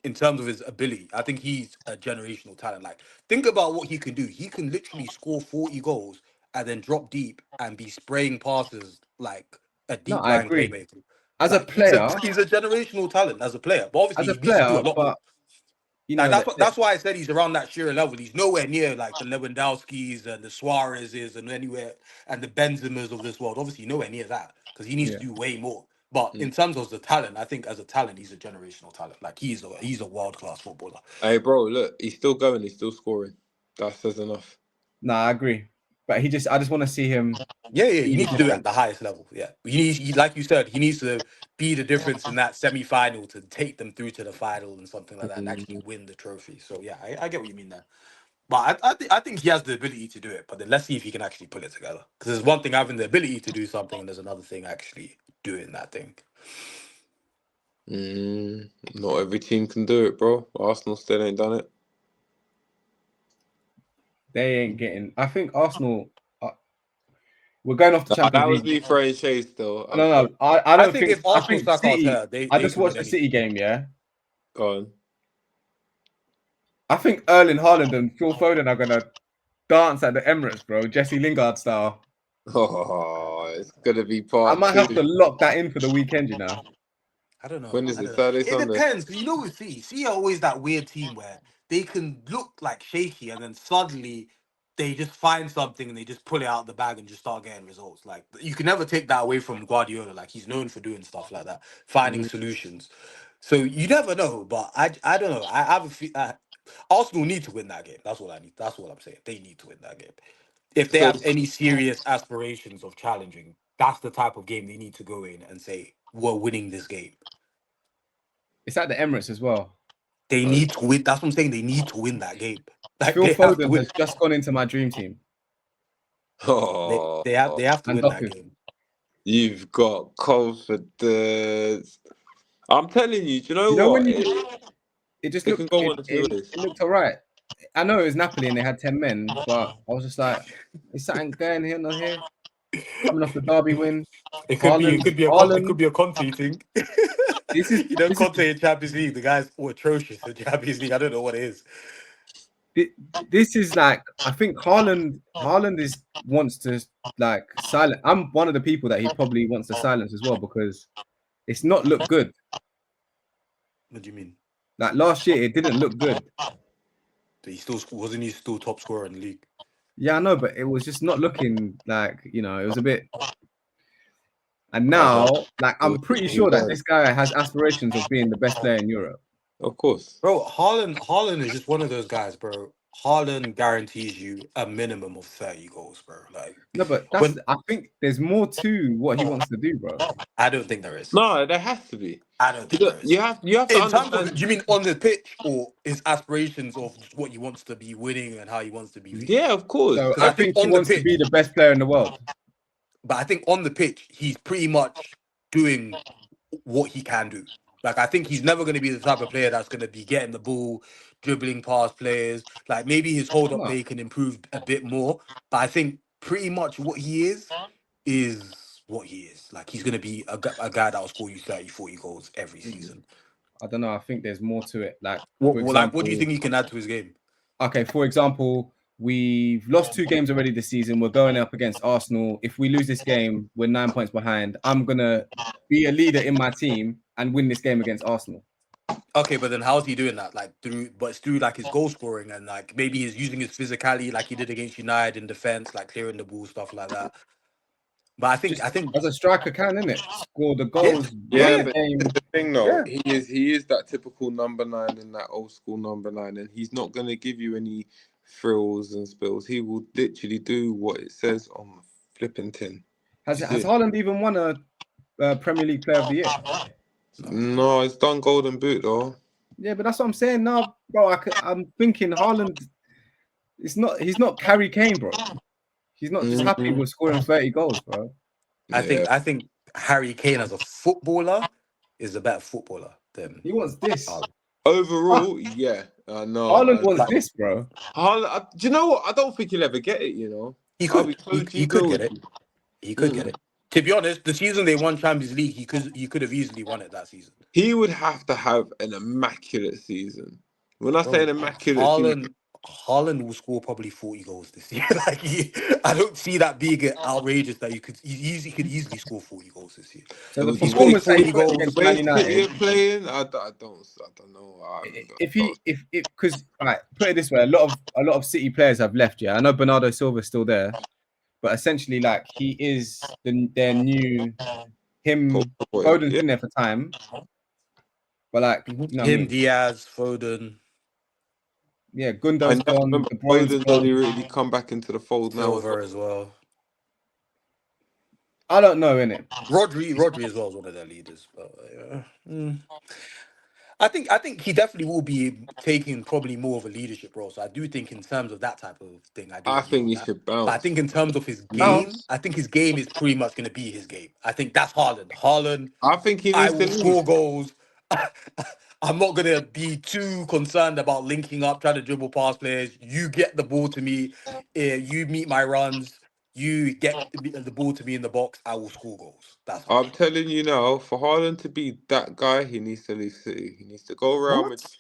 In terms of his ability, I think he's a generational talent. Like, think about what he can do. He can literally score 40 goals and then drop deep and be spraying passes like a No, deep I lying agree. playmaker. As a Like, player, he's a generational talent as a player. But obviously, as a he needs to do player, a lot more. but you Like, know that that's why I said he's around that sheer level. He's nowhere near like the Lewandowskis and the Suarez's and anywhere and the Benzemas of this world. Obviously, nowhere near that because he needs yeah. to do way more. But in terms of the talent, I think as a talent, he's a generational talent. Like he's a world class footballer. Hey, bro, look, he's still going. He's still scoring. That says enough. No, I agree. But I just want to see him. Yeah, be you the need to do it difference. at the highest level. Yeah, like you said, he needs to be the difference in that semi-final to take them through to the final and something like that, and actually win the trophy. So yeah, I get what you mean there. But I think he has the ability to do it. But then let's see if he can actually put it together. Because there's one thing having the ability to do something, and there's another thing actually doing that thing. Not every team can do it, bro. Arsenal still ain't done it. They ain't getting. I think Arsenal. We're going off the Champions That was League. me throwing shades, though. No. I don't think think. if I Arsenal think sack out City. her, they I just can watched win the City anything. game. Yeah. Go on. I think Erling Haaland and Phil Foden are gonna dance at the Emirates, bro. Jesse Lingard style. Oh, it's gonna be I part might have to 2. lock that in for the weekend. You know. I don't know. When is it? Saturday, It Sunday? depends. 'Cause you know with City are always that weird team where they can look like shaky and then suddenly they just find something and they just pull it out of the bag and just start getting results. Like you can never take that away from Guardiola. Like he's known for doing stuff like that, finding solutions. So you never know. But I don't know. I have a Arsenal need to win that game. That's what I need. That's what I'm saying. They need to win that game. If they So, have any serious aspirations of challenging, that's the type of game they need to go in and say, we're winning this game. It's at the Emirates as well. They need to win. That's what I'm saying. They need to win that game. Like Phil they have to Foden win. has just gone into my dream team. They have to And win that Doku. game. you've got confidence. I'm telling you, do you know You know what? when it just It can looked go one of two ways. it looked alright. I know it was Napoli and they had 10 men, but I was just like, is something going here, not here? Coming off the derby win. It could Haaland. be a Conte thing. This is Conte in Champions League. The guys were atrocious in Champions League. I don't know what it is. this is like, I think Haaland wants to like silence. I'm one of the people that he probably wants to silence as well because it's not looked good. What do you mean? Like last year, it didn't look good. He still top scorer in the league? Yeah, I know, but it was just not looking like, it was a bit. And now, like, I'm pretty sure that this guy has aspirations of being the best player in Europe. Of course. Bro, Haaland is just one of those guys, bro. Haaland guarantees you a minimum of 30 goals, bro. Like, no, but I think there's more to what he wants to do, bro. I don't think there is. No, there has to be. I don't think there is. You have to In understand. terms of, do you mean on the pitch or his aspirations of what he wants to be winning and how he wants to be viewed? Yeah, of course. So I think think he wants to be the best player in the world. But I think on the pitch, he's pretty much doing what he can do. Like, I think he's never going to be the type of player that's going to be getting the ball, dribbling past players. Like, maybe his hold-up play can improve a bit more. But I think pretty much what he is what he is. Like, he's going to be a guy that will score you 30, 40 goals every season. I don't know. I think there's more to it. Like, What for example, what do you think he can add to his game? Okay, for example, we've lost 2 games already this season. We're going up against Arsenal. If we lose this game, we're 9 points behind. I'm going to be a leader in my team and win this game against Arsenal. Okay, but then how's he doing that? Like it's through like his goal scoring and like maybe he's using his physicality like he did against United in defense, like clearing the ball, stuff like that. But I think as a striker can, innit? Score the goals. Yeah, but the thing though, he is that typical number 9 in that old school number 9, and he's not gonna give you any frills and spills. He will literally do what it says on the flipping tin. Has Haaland even won a Premier League Player of the Year? No, he's done Golden Boot though. Yeah, but that's what I'm saying now, bro. I'm thinking Haaland. He's not Harry Kane, bro. He's not just happy with scoring 30 goals, bro. I think Harry Kane as a footballer is a better footballer than he wants this. Overall, yeah. No. Haaland wants this, bro. Haaland, do you know what? I don't think he'll ever get it, you know? He I'll could. be totally He could real get with it. you. He could get it. To be honest, the season they won Champions League, he could have easily won it that season. He would have to have an immaculate season. When I say an immaculate season, Haaland will score probably 40 goals this year. Like I don't see that being outrageous that he could easily score 40 goals this year. So the He scored performance that he 40 put goals. against the Man way City are United, playing, I don't know. if because right, put it this way, a lot of City players have left. Yeah, I know Bernardo Silva's still there, but essentially, like he is their new him. Foden's been there for time, but like you know what I Him, mean. Diaz, Foden. Yeah, I Gundo's never gone, remember De Bruyne's Foden's gone. only really come back into the fold now as Silver well. as well. I don't know, innit? Rodri as well is one of their leaders. But I think he definitely will be taking probably more of a leadership role. So I do think in terms of that type of thing, I do I agree think with he that. should But I bounce. think in terms of his game, Bounce. I think his game is pretty much going to be his game. I think that's Haaland. Haaland, I think he I needs to will leave. score goals. I'm not going to be too concerned about linking up, trying to dribble past players. You get the ball to me. You meet my runs. You get the ball to me in the box. I will score goals. That's I'm Haaland. telling you now, for Haaland to be that guy, he needs to leave City. He needs to go Real What? Madrid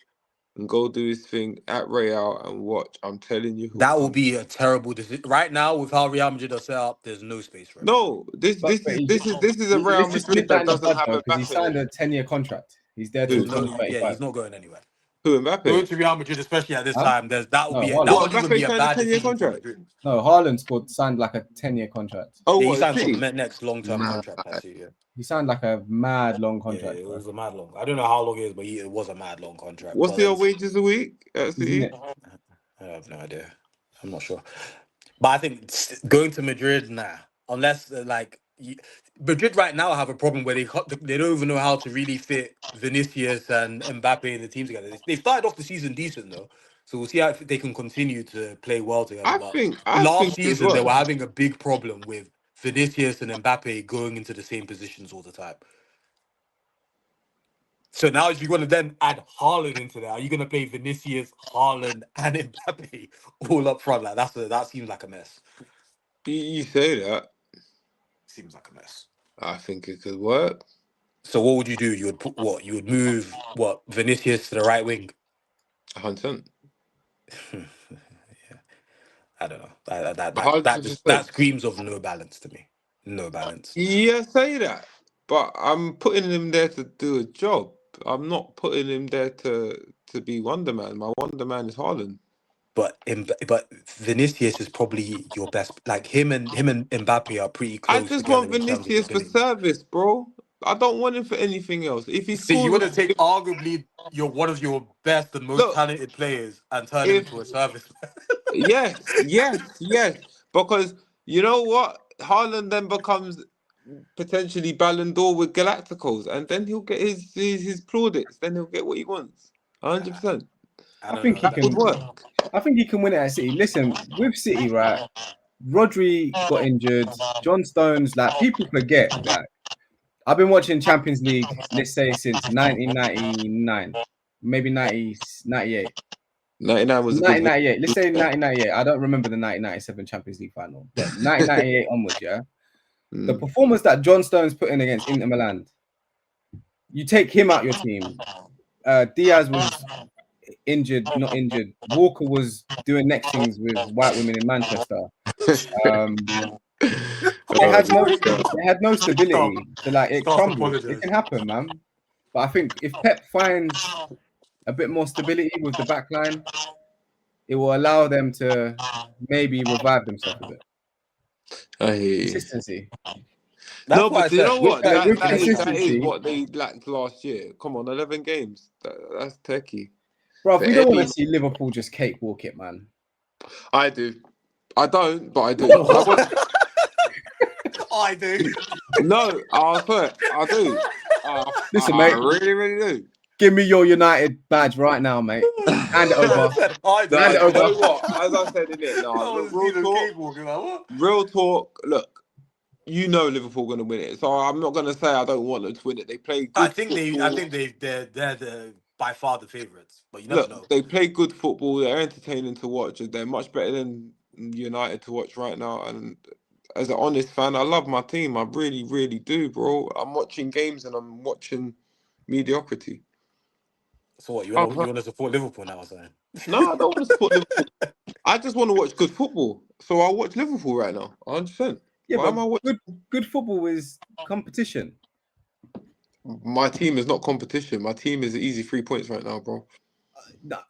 and go do his thing at Real and watch. I'm telling you, who'll That will come. be a terrible decision. Right now, with how Real Madrid are set up, there's no space for him there. No, this But is a Real let's just Madrid nip that that in the doesn't bud have though, because he Mbappe in signed it. a 10-year contract. He's there till There's no, 2035. he's not going anywhere. Who, Going Mbappe? to Real Madrid, especially at this Huh? time, that No, that Haaland. What, wouldn't even Mbappe be a signed a bad 10-year decision for contract? Madrid. No, Haaland signed like a 10-year contract. Oh, Yeah, he what, signed for City? the next long-term Nah. contract. Actually, yeah. He signed like a mad long Yeah, contract, it bro. was a mad long. I don't know how long it is, but it was a mad long contract. What's But your then wages a week at Isn't City? it? I have no idea. I'm not sure. But I think going to Madrid, nah. Unless Madrid right now have a problem where they don't even know how to really fit Vinicius and Mbappe in the team together. They started off the season decent though, so we'll see how they can continue to play well together. I But think last as season they were well. having a big problem with Vinicius and Mbappe going into the same positions all the time. So now if you're going to then add Haaland into there, are you going to play Vinicius, Haaland, and Mbappe all up front? Like that seems like a mess. You say that. Seems like a mess. I think it could work. So what would you do? You would put what? You would move what? Vinicius to the right wing? 100%. Yeah, I don't know. That 100%. screams of no balance to me. No balance. Yeah, say that. But I'm putting him there to do a job. I'm not putting him there to be Wonder Man. My Wonder Man is Haaland. But Vinicius is probably your best. Like him and Mbappe are pretty I close just together want in terms of Vinicius for ability. service, bro. I don't want him for anything else. If he So you want to scores, take arguably one of your best and most look, talented players and turn him if into a service. yes, because you know what, Haaland then becomes potentially Ballon d'Or with Galacticos, and then he'll get his plaudits. Then he'll get what he wants. 100%. I I don't think know. he That would can. work. I think he can win it at City. Listen, with City, right? Rodri got injured. John Stones, like people forget that. I've been watching Champions League, let's say since 1999, maybe 98. 99 was a good one. 1998. Let's say 1998. I don't remember the 1997 Champions League final, but 1998 onwards, yeah. The Mm. performance that John Stones put in against Inter Milan, you take him out your team. Diaz was injured, not injured. Walker was doing next things with white women in Manchester. They Oh, had no, dear God. they had no stability. So like it Start crumbled. It apologize. can happen, man. But I think if Pep finds a bit more stability with the back line, it will allow them to maybe revive themselves a bit. I hear you. Consistency. That's No, what I but you know said. With, what? like, with That is consistency, what they lacked last year. Come on, 11 games. That's techie. bro. For We don't want any, to see Liverpool just cakewalk it, man. I do. I don't, but I do. I do. No, I swear, I do. Listen, I mate. really, really do. Give me your United badge right now, mate. Hand it over. I do. No, Hand it you know over. what? As I said in it, I no, was look, seeing cake walking like what? real talk. Look, you know Liverpool going to win it, so I'm not going to say I don't want them to win it. They play I good think football. they're the by far the favourites, but you never know. They play good football. They're entertaining to watch. They're much better than United to watch right now. And as an honest fan, I love my team. I really, really do, bro. I'm watching games and I'm watching mediocrity. So what, you want to support Liverpool now, saying? No, I don't want to support Liverpool. I just want to watch good football. So I'll watch Liverpool right now, 100%. Yeah, why am I watching? Good football is competition. My team is not competition. My team is easy 3 points right now, bro.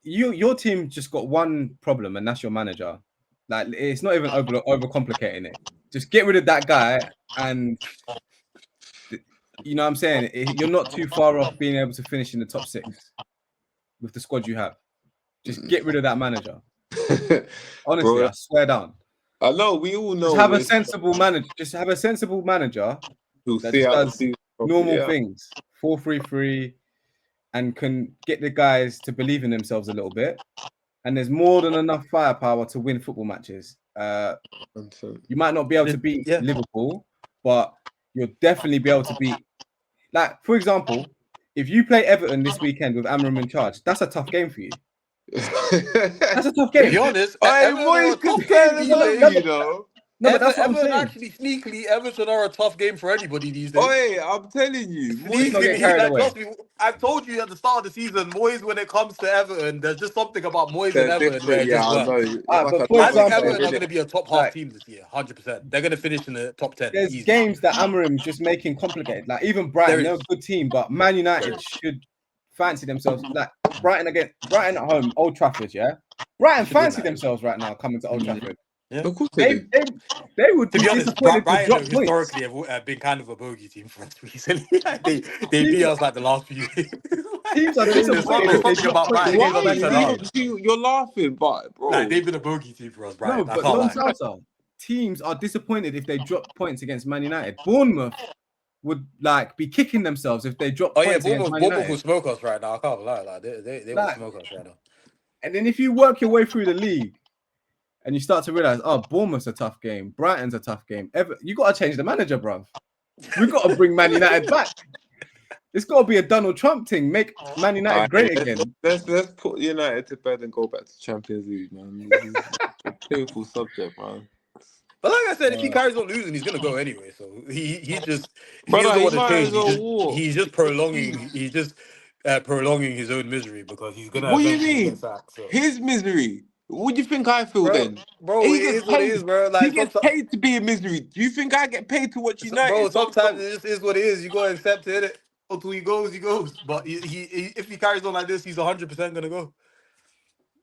Your team just got one problem, and that's your manager. Like, it's not even overcomplicating it. Just get rid of that guy, and you know what I'm saying? You're not too far off being able to finish in the top 6 with the squad you have. Just get rid of that manager. Honestly, bro, I swear down. I know, we all know. Just have a sensible manager. Just have a sensible manager that just does normal things. 4-3-3, and can get the guys to believe in themselves a little bit. And there's more than enough firepower to win football matches. You might not be able to beat Liverpool, but you'll definitely be able to beat. Like, for example, if you play Everton this weekend with Amram in charge, that's a tough game for you. That's a tough game. To be honest, No, but that's what I'm saying. Actually, sneakily, Everton are a tough game for anybody these days. Oi, I'm telling you. Trust me, I've told you at the start of the season, Moyes, when it comes to Everton, there's just something about Moyes and Everton where it just works. I think Everton are going to be a top half team this year, 100%. They're going to finish in the top 10. There's games that Amorim's just making complicated. Like, even Brighton, they're a good team, but Man United should fancy themselves. Like, Brighton at home, Old Trafford, yeah? Brighton fancy themselves right now coming to Old Trafford. Yeah. Of course they would be disappointed to drop points. Historically have been kind of a bogey team for us recently. they beat us like the last few years. Teams are disappointed. You're laughing, but bro, they've been a bogey team for us, Brian. No, teams are disappointed if they drop points against Man United. Bournemouth would be kicking themselves if they drop points against Man United. Bournemouth will smoke us right now. I can't lie. Like they will smoke us right now. And then if you work your way through the league, and you start to realize, Bournemouth's a tough game, Brighton's a tough game. You got to change the manager, bruv. We've got to bring Man United back. It's got to be a Donald Trump thing. Make Man United great again. Let's put United to bed and go back to Champions League, man. This is a painful subject, man. But like I said, if he carries on losing, he's gonna go anyway. So he just he's just prolonging. He's just prolonging his own misery because he's gonna. What do you mean? Sacked, so. His misery. What do you think I feel then? Bro, it is what it is, bro. Like, he gets paid to be in misery. Do you think I get paid to watch United? Bro, sometimes it just is what it is. You gotta accept it. Until he goes. But if he carries on like this, he's 100% gonna go.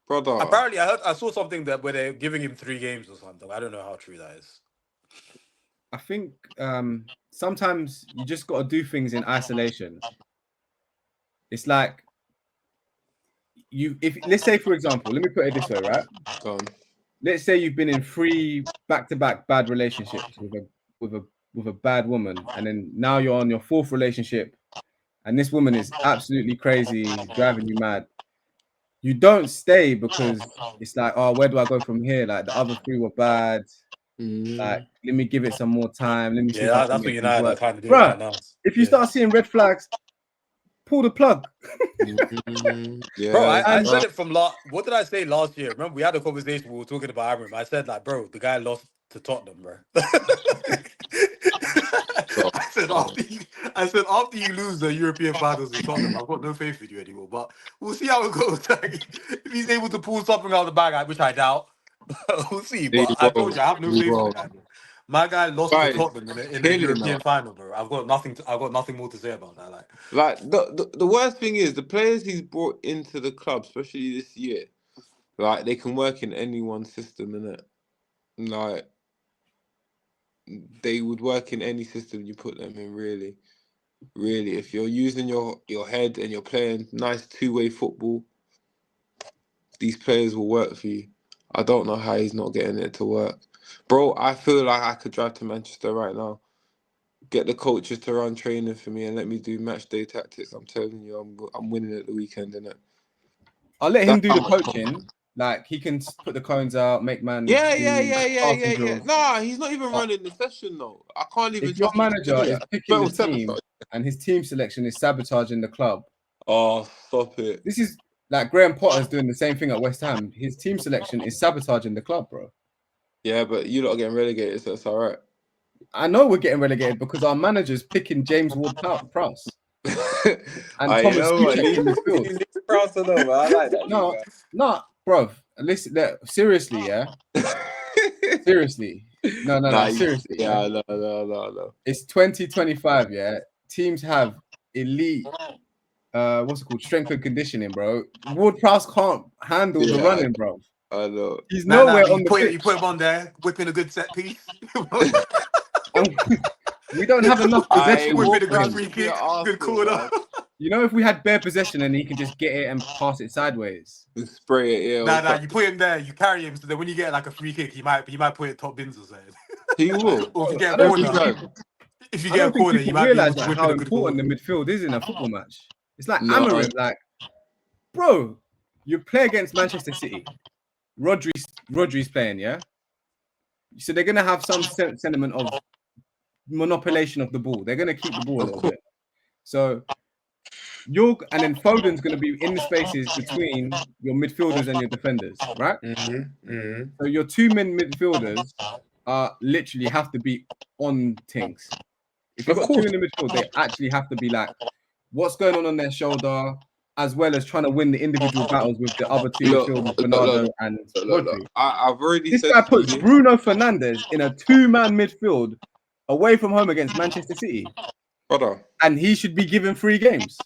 Brother. Apparently, I saw something that where they're giving him 3 games or something. I don't know how true that is. I think sometimes you just got to do things in isolation. It's like let's say, for example, let me put it this way, right? Go on. Let's say you've been in 3 back-to-back bad relationships with a bad woman, and then now you're on your 4th relationship, and this woman is absolutely crazy, driving you mad. You don't stay because it's like, where do I go from here? Like, the other 3 were bad. Like, let me give it some more time. Let me see. Yeah, that's what United are kind of doing right now. If you start seeing red flags, pull the plug. Yeah. Bro, I said it from what did I say last year? Remember, we had a conversation. We were talking about Amram. I said, like, bro, the guy lost to Tottenham, bro. I said after you lose the European finals with Tottenham, I've got no faith in you anymore. But we'll see how it goes. If he's able to pull something out of the bag, which I doubt, we'll see. But I told you, I have no faith in the guy. My guy lost to Tottenham in the European final, bro. I've got nothing more to say about that. Like the worst thing is the players he's brought into the club, especially this year, like they can work in anyone's system, innit? Like they would work in any system you put them in, really. Really, if you're using your head and you're playing nice 2-way football, these players will work for you. I don't know how he's not getting it to work. Bro, I feel like I could drive to Manchester right now, get the coaches to run training for me and let me do match day tactics. I'm telling you, I'm winning at the weekend, innit? I'll let him do the coaching. Like, he can put the cones out, make man. Yeah. Nah, he's not even running the session, though. I can't even. If your manager is picking the team and his team selection is sabotaging the club, Oh, stop it. This is like Graham Potter's doing the same thing at West Ham. His team selection is sabotaging the club, bro. Yeah, but you lot are getting relegated, so it's all right. I know we're getting relegated because our manager's picking James Ward-Prowse and Thomas Souček in midfield. Prowse alone, man. I like that. No, bro. Listen, seriously, yeah. Seriously, no, seriously. Yeah, no. It's 2025, yeah. Teams have elite, what's it called, strength and conditioning, bro. Ward-Prowse can't handle the running, bro. I know. He's nowhere on you the put pitch. You put him on there, whipping a good set piece. We don't have enough possession. Whipping a good free kick, good corner. You know, if we had bare possession and he can just get it and pass it sideways. And spray it, yeah. Nah, you put him there, you carry him, so that when you get like a free kick, he might put it top bins or something. He will. Or if you get a corner, you might realize be able to whip how in a good important corner. the midfield is in a football match. It's like Amarim, like, bro, you play against Manchester City. Rodri's playing, yeah. So they're gonna have some sentiment of monopolization of the ball. They're gonna keep the ball a little bit. So and then Foden's gonna be in the spaces between your midfielders and your defenders, right? So your two men midfielders literally have to be on things. If you've got two in the midfield, they actually have to be like, what's going on their shoulder, as well as trying to win the individual battles with the other two midfielders, Bernardo and Rodri. I've already this said guy puts Bruno Fernandes in a two-man midfield away from home against Manchester City. Brother. And he should be given 3 games.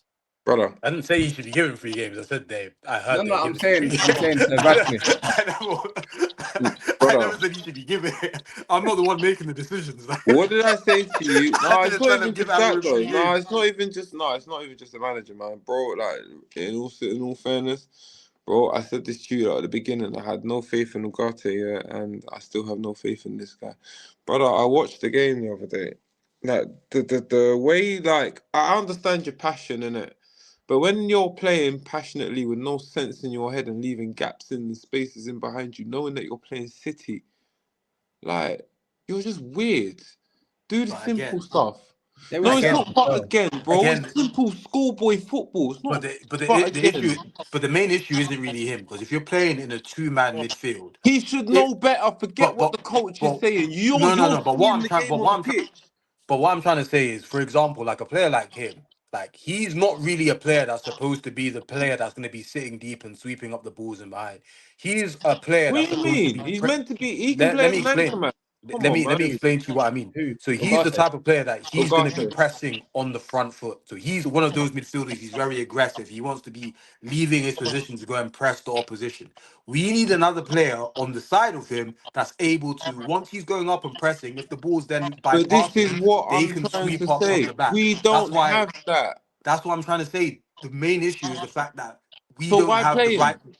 Brother. I didn't say he should be given 3 games. I said I heard No, I'm saying Radcliffe. I never said he should be given it. I'm not the one making the decisions. What did I say to you? No, it's not even just that though. No, it's not even just the manager, man. Bro, like in all fairness, bro, I said this to you at the beginning. I had no faith in Ugarte, yeah, and I still have no faith in this guy. Brother, I watched the game the other day. Like the way, like, I understand your passion in it. But when you're playing passionately with no sense in your head and leaving gaps in the spaces in behind you, knowing that you're playing City, like, you're just weird. Do the simple stuff. No, it's not but again, bro. It's simple schoolboy football. It's not. But the main issue isn't really him, because if you're playing in a 2-man midfield, he should know better. Forget what the coach is saying. But what I'm trying to say is, for example, like a player like him, like, he's not really a player that's supposed to be the player that's going to be sitting deep and sweeping up the balls in behind. He's a player that's supposed to be. He's meant to be. He can play. Let me explain to you what I mean. So he's the type of player that he's going to be pressing on the front foot. So he's one of those midfielders. He's very aggressive. He wants to be leaving his position to go and press the opposition. We need another player on the side of him that's able to, once he's going up and pressing, if the ball's then bypassed, but this is what they I'm can trying sweep to up say. from the back. We don't have that. That's what I'm trying to say. The main issue is the fact that we don't have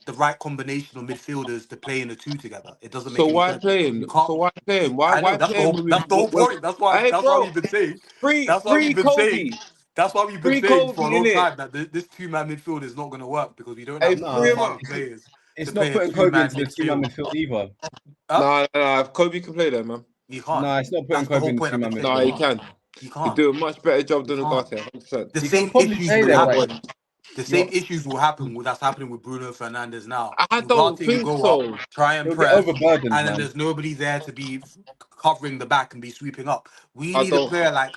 the right combination of midfielders to play in the 2 together. It doesn't make any sense. So why play him? Why that's play him? That's the whole point. That's why we've been saying. That's why we've been saying for a long time that this 2-man midfield is not going to work, because we don't have players. It's not putting Kobe into the 2-man midfield either. No. If Kobe can play there, man. He can't. No, it's not putting Kobe into 2-man midfield. No, he can. He can't. He do a much better job than Ugarte, 100%. The same issues will happen. The same issues will happen that's happening with Bruno Fernandes now. I don't think so. Try and press, and then there's nobody there to be covering the back and be sweeping up. We need a player like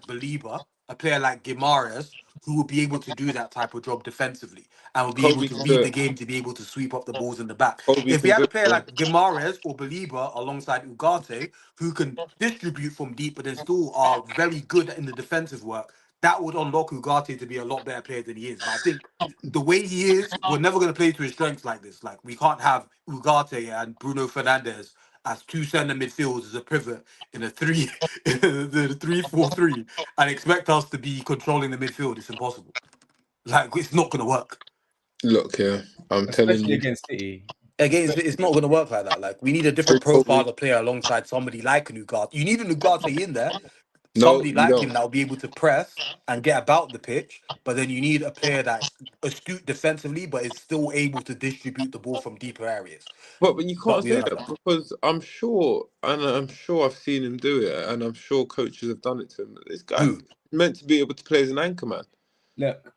Belieber, a player like Guimaraes, who will be able to do that type of job defensively and will be able to read the game to be able to sweep up the balls in the back. If we had a player like Guimaraes or Belieber alongside Ugarte, who can distribute from deep but then still are very good in the defensive work, that would unlock Ugarte to be a lot better player than he is. But I think the way he is, we're never going to play to his strengths like this. Like, we can't have Ugarte and Bruno Fernandes as 2 centre midfielders as a pivot in the 3-4-3 and expect us to be controlling the midfield. It's impossible. Like, it's not going to work. Look, I'm telling you. Against City. It's not going to work like that. Like, we need a different profile of player alongside somebody like an Ugarte. You need an Ugarte in there. Somebody like him that will be able to press and get about the pitch, but then you need a player that's astute defensively, but is still able to distribute the ball from deeper areas. But you can't say that, because I'm sure I've seen him do it, and I'm sure coaches have done it to him. This guy's meant to be able to play as an anchor man. Look,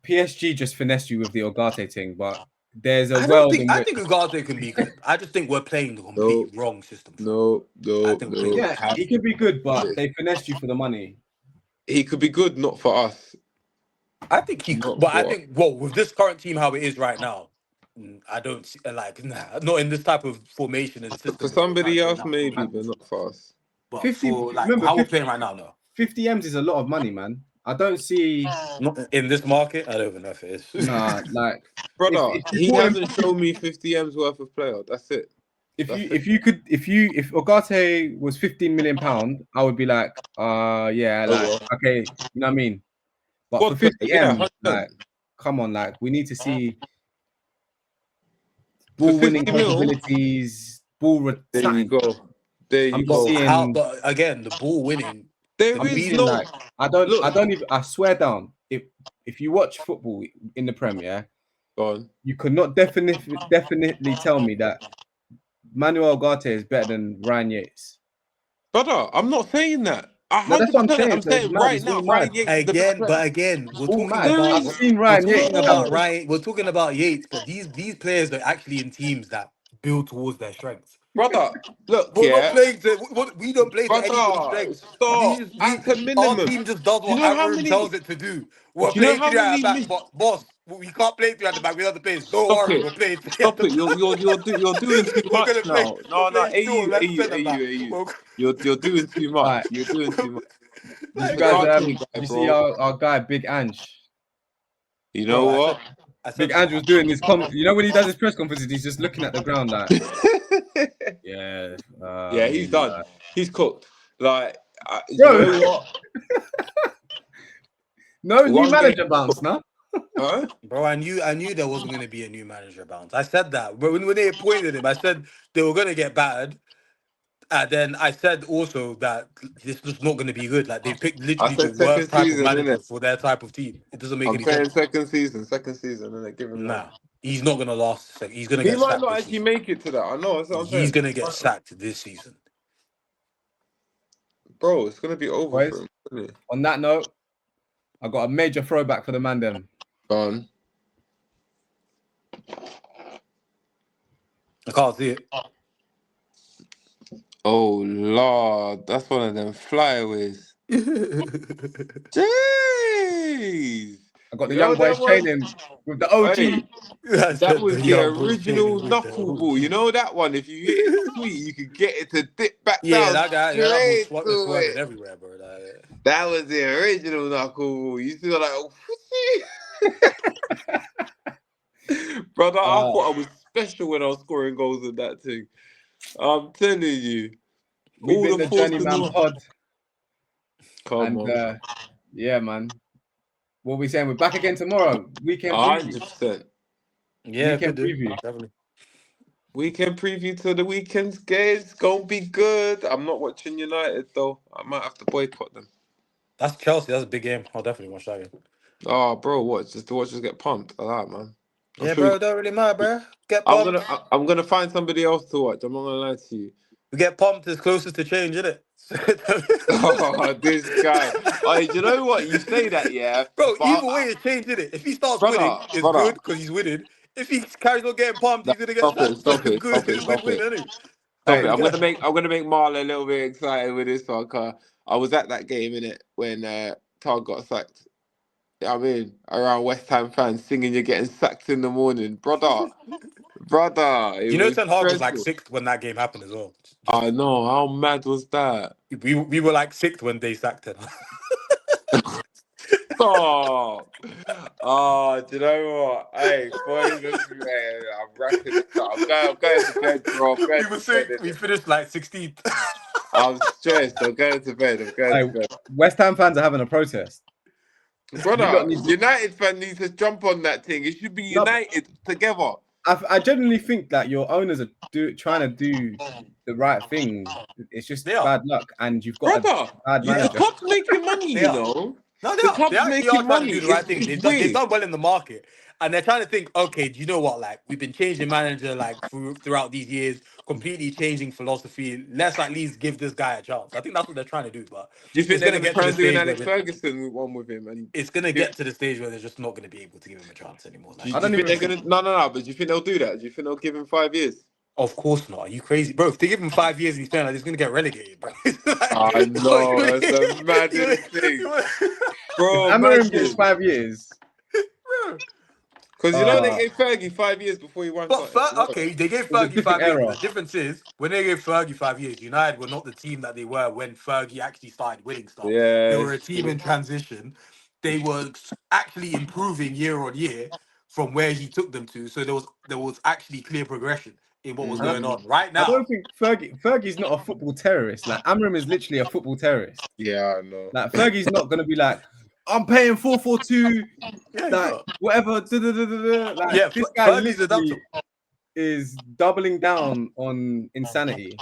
PSG just finessed you with the Ugarte thing, but there's a I world in I which, think Ugarte can be good. I just think we're playing the complete wrong system. I think we're playing yeah, he could be good, but they finessed you for the money. He could be good, not for us. I think he could, but I think with this current team how it is right now, I don't see, not in this type of formation and system. For somebody else, maybe, but not for us. But 50, for like remember, how 50, we're playing right now, no. 50 M's is a lot of money, man. I don't see. Not in this market. I don't even know if it is. Nah, like, Brother, if you he bought him, hasn't shown me 50 M's worth of player. That's it. if if Ugarte was 15 million pound, I would be like, yeah, like, okay, you know what I mean. But for 50 M, like, come on, like, we need to see ball winning capabilities, ball. There you go. There you go. Seeing, but again, the ball winning. There is no. Like, I don't even. I swear down. If you watch football in the Premier, you could not definitely tell me that Manuel Ugarte is better than Ryan Yates. Brother, I'm not saying that. No, that's what I'm saying. I'm saying right now, Ryan Yates again, but again, we're talking about. I've seen Ryan Yates. We're talking about Yates, but these players are actually in teams that build towards their strengths. Brother, look, we're not playing we don't play to anybody's strengths. Stop. At a minimum, our team just does what Amorim tells it to do. We're playing three at the back, but boss, we can't play three at the back with other players. Don't worry, we're playing three at the back. You're doing too much now. No, you're doing too much. Right. You're doing too much. Did you guys you see our guy Big Ange? You know what? Big Ange was doing his you know when he does his press conferences, he's just looking at the ground like, yeah, he's done. He's cooked. Like, you bro, know what? No new manager bounce, no. Huh? Bro, I knew there wasn't going to be a new manager bounce. I said that, but when they appointed him, I said they were going to get battered. And then I said also that this was not going to be good. Like, they picked literally the worst type of manager for their type of team. It doesn't make any sense. Second season, and they give him he's not going to last. He's going to get sacked. He might not actually make it to that. I know. That's what I'm saying. He's going to get sacked this season. Bro, it's going to be over for him, isn't it? On that note, I got a major throwback for the man them. Go on. I can't see it. Oh Lord, that's one of them flyaways. Jeez. I got the young boys training with the OG. That was the original knuckleball. You know that one? If you hit it sweet, you could get it to dip back down. Yeah, that guy was swerving everywhere, bro. That was the original knuckleball. You still like, brother, I thought I was special when I was scoring goals with that thing. I'm telling you. We've been the Journeyman pod. Come on. Yeah, man. What are we saying? We're back again tomorrow. Weekend preview. 100%. Yeah, weekend preview. Definitely. Weekend preview to the weekend's game. It's gonna be good. I'm not watching United though. I might have to boycott them. That's Chelsea. That's a big game. I'll definitely watch that game. Oh, bro, what? Just to watch us get pumped. I like, man. Bro, it don't really matter, bro. Get pumped. I'm gonna find somebody else to watch. I'm not gonna lie to you. We get pumped is closest to change, isn't it? Oh, this guy. Oh, do you know what? You say that, yeah. Bro, either way it's change, isn't it? If he starts winning, it's good because he's winning. If he carries on getting pumped, he's gonna get Stop it. Stop it. I'm gonna make Marlon a little bit excited with this one, cause I was at that game, innit, when Tar got sacked. I mean, around West Ham fans singing "You're getting sacked in the morning," brother. You know, Ten Hag was like sixth when that game happened as well. I know. How mad was that? We were like sixth when they sacked him. Oh, do you know what? Hey, boys, I'm wrapping it up. I'm going to bed, bro. We finished like 16th. I'm stressed. I'm going to bed. To bed. West Ham fans are having a protest. Brother, United fan needs to jump on that thing. It should be united together. I genuinely think that your owners are trying to do the right thing. It's just bad luck, and you've got brother, a bad manager. The club's making money, you know. No, The they club's actually are making trying to money. do the right thing. It's They've weird. done well in the market, and they're trying to think. Okay, do you know what? Like we've been changing manager like throughout these years, completely changing philosophy. Let's at least give this guy a chance. I think that's what they're trying to do. But Do you think it's they're gonna going to get to try the and do an stage where Alex Ferguson one with him? And it's gonna get to the stage where they're just not gonna be able to give him a chance anymore. do Like, you I don't think even they're think. going to? No. But do you think they'll do that? Do you think they'll give him 5 years? of course not. Are you crazy, bro? If they give him 5 years and he's playing like, he's gonna get relegated, bro. I know, Like, that's the you maddest thing. If Bro, Amarim gets imagine. 5 years, Because you know they uh, gave Fergie 5 years before he won But something. You know that? okay, they gave it's a Fergie different 5 years, but era. the difference is when they gave Fergie 5 years, United were not the team that they were when Fergie actually started winning stuff. They Yeah, were a it's team true. in transition. They were actually improving year on year from where he took them to. So there was actually clear progression in what was And going on. Right I don't now, think Fergie's not a football terrorist. Like Amarim is literally a football terrorist. Yeah, I know. Like Fergie's not gonna be like, I'm paying 4-4-2, yeah, he's like not. whatever. Like Yeah, this guy Fergie's literally adaptable. is doubling down on insanity.